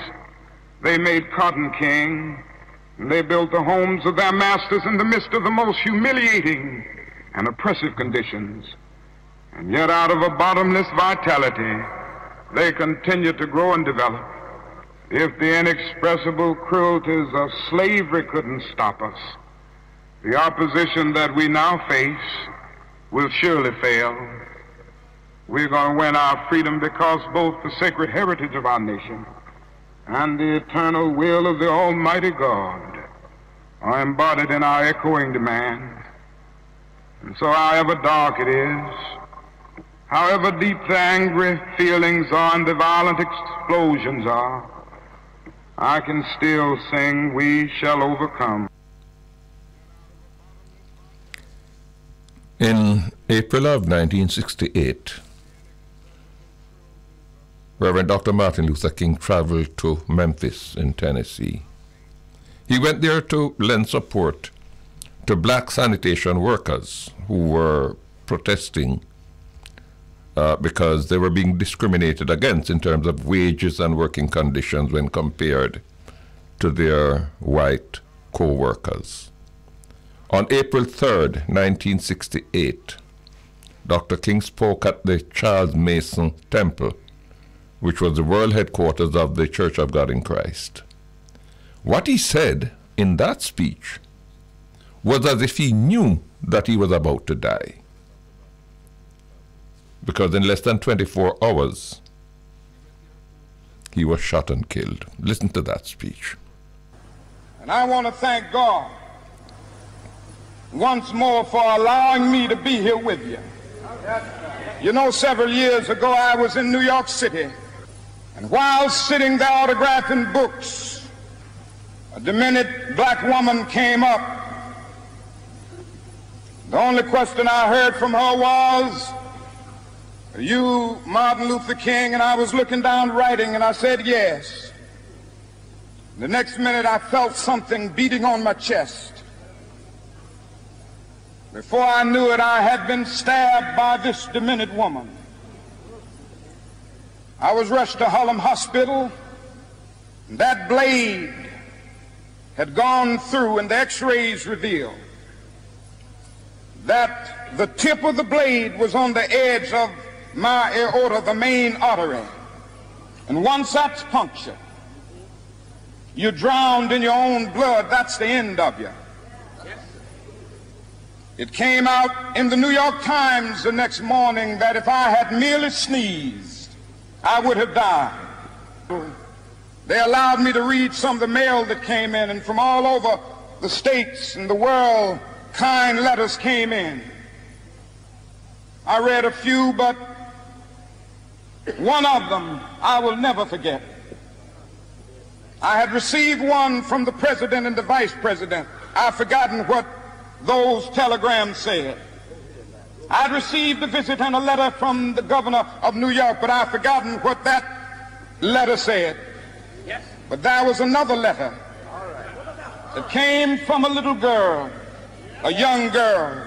They made cotton king, and they built the homes of their masters in the midst of the most humiliating and oppressive conditions. And yet out of a bottomless vitality, they continue to grow and develop. If the inexpressible cruelties of slavery couldn't stop us, the opposition that we now face will surely fail. We're going to win our freedom because both the sacred heritage of our nation and the eternal will of the Almighty God are embodied in our echoing demands. And so however dark it is, however deep the angry feelings are and the violent explosions are, I can still sing, "We shall overcome." In April of 1968, Reverend Dr. Martin Luther King traveled to Memphis in Tennessee. He went there to lend support to black sanitation workers who were protesting because they were being discriminated against in terms of wages and working conditions when compared to their white co-workers. On April 3rd, 1968, Dr. King spoke at the Charles Mason Temple, which was the world headquarters of the Church of God in Christ. What he said in that speech was as if he knew that he was about to die. Because in less than 24 hours, he was shot and killed. Listen to that speech. And I want to thank God once more for allowing me to be here with you. You know, several years ago, I was in New York City, and while sitting there autographing books, a demented black woman came up. The only question I heard from her was, "Are you Martin Luther King?" And I was looking down writing, and I said, "Yes." The next minute, I felt something beating on my chest. Before I knew it, I had been stabbed by this demented woman. I was rushed to Harlem Hospital, and that blade had gone through, and the x-rays revealed that the tip of the blade was on the edge of my aorta, the main artery. And once that's punctured, you're drowned in your own blood. That's the end of you. It came out in the New York Times the next morning that if I had merely sneezed, I would have died. They allowed me to read some of the mail that came in, and from all over the states and the world, kind letters came in. I read a few, but one of them I will never forget. I had received one from the president and the vice president. I've forgotten what those telegrams said. I'd received a visit and a letter from the governor of New York, but I've forgotten what that letter said. Yes. But there was another letter that came from a little girl, a young girl,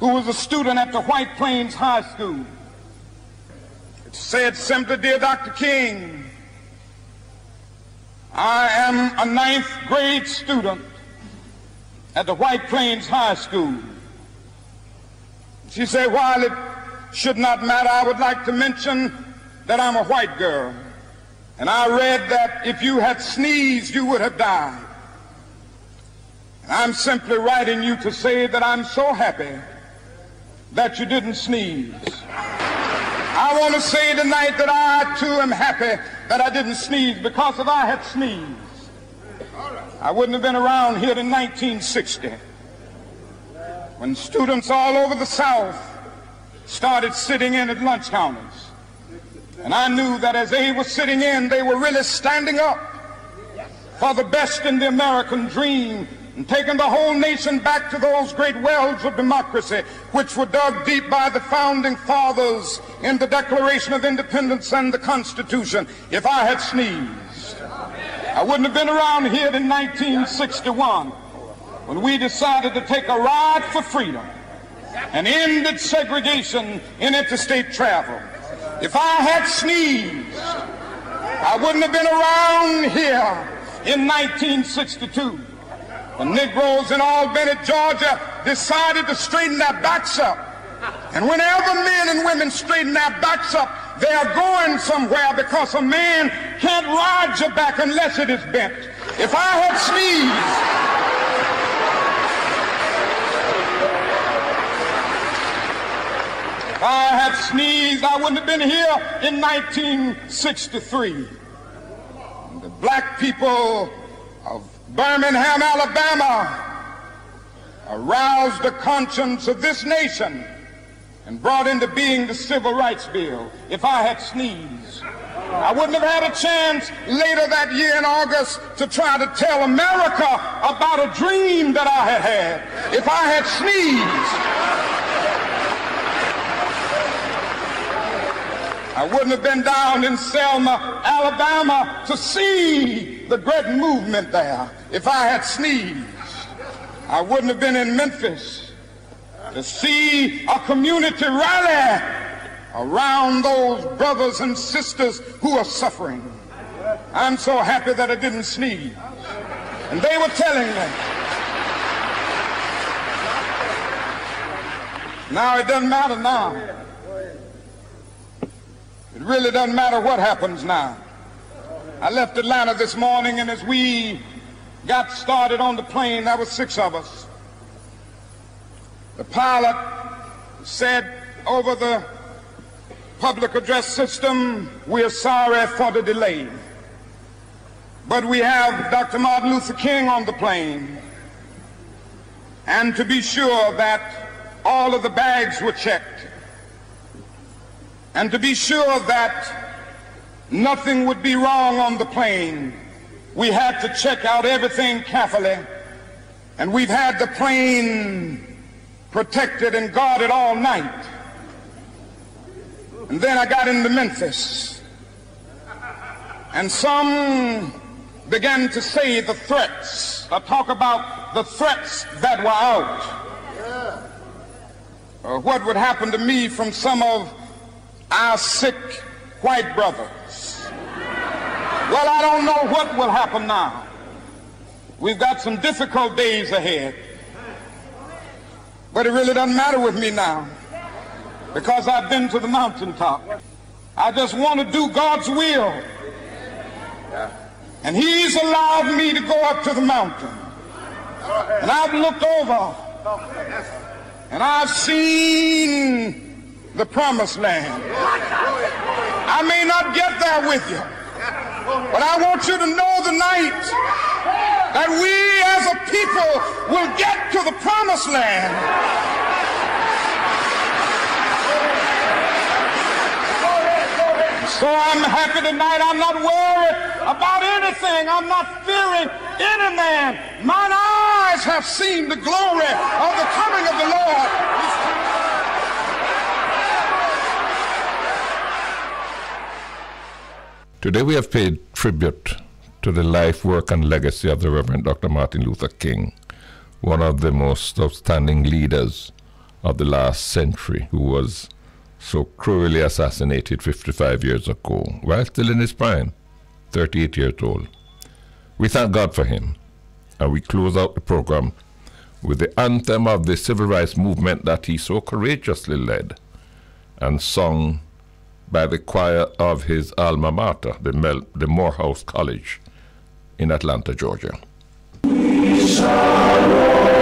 who was a student at the White Plains High School. It said simply, "Dear Dr. King, I am a 9th grade student at the White Plains High School." She said, "While it should not matter, I would like to mention that I'm a white girl. And I read that if you had sneezed, you would have died. And I'm simply writing you to say that I'm so happy that you didn't sneeze." I want to say tonight that I too am happy that I didn't sneeze, because if I had sneezed, I wouldn't have been around here in 1960, when students all over the South started sitting in at lunch counters. And I knew that as they were sitting in, they were really standing up for the best in the American dream, and taking the whole nation back to those great wells of democracy which were dug deep by the founding fathers in the Declaration of Independence and the Constitution. If I had sneezed, I wouldn't have been around here in 1961, when we decided to take a ride for freedom and ended segregation in interstate travel. If I had sneezed, I wouldn't have been around here in 1962. The Negroes in Albany, Georgia, decided to straighten their backs up. And whenever men and women straighten their backs up, they are going somewhere, because a man can't ride your back unless it is bent. If I had sneezed, if I had sneezed, I wouldn't have been here in 1963. The black people of Birmingham, Alabama, aroused the conscience of this nation and brought into being the Civil Rights Bill. If I had sneezed, I wouldn't have had a chance later that year in August to try to tell America about a dream that I had had. If I had sneezed, I wouldn't have been down in Selma, Alabama, to see the great movement there. If I had sneezed, I wouldn't have been in Memphis to see a community rally around those brothers and sisters who are suffering. I'm so happy that I didn't sneeze. And they were telling me, now it doesn't matter now. It really doesn't matter what happens now. I left Atlanta this morning, and as we got started on the plane, there were 6 of us. The pilot said over the public address system, "We're sorry for the delay, but we have Dr. Martin Luther King on the plane, and to be sure that all of the bags were checked, and to be sure that nothing would be wrong on the plane, we had to check out everything carefully, and we've had the plane protected and guarded all night." And then I got into Memphis, and some began to say the threats, talk about the threats that were out, or what would happen to me from some of our sick white brothers. Well, I don't know what will happen now. We've got some difficult days ahead. But it really doesn't matter with me now, because I've been to the mountaintop. I just want to do God's will. And He's allowed me to go up to the mountain. And I've looked over, and I've seen the promised land. I may not get there with you, but I want you to know tonight that we as a people will get to the promised land. So I'm happy tonight. I'm not worried about anything. I'm not fearing any man. Mine eyes have seen the glory of the coming of the Lord. Today we have paid tribute to the life, work, and legacy of the Reverend Dr. Martin Luther King, one of the most outstanding leaders of the last century, who was so cruelly assassinated 55 years ago, while still in his prime, 38 years old. We thank God for him, and we close out the program with the anthem of the civil rights movement that he so courageously led and sung by the choir of his alma mater, the Morehouse College in Atlanta, Georgia. We shall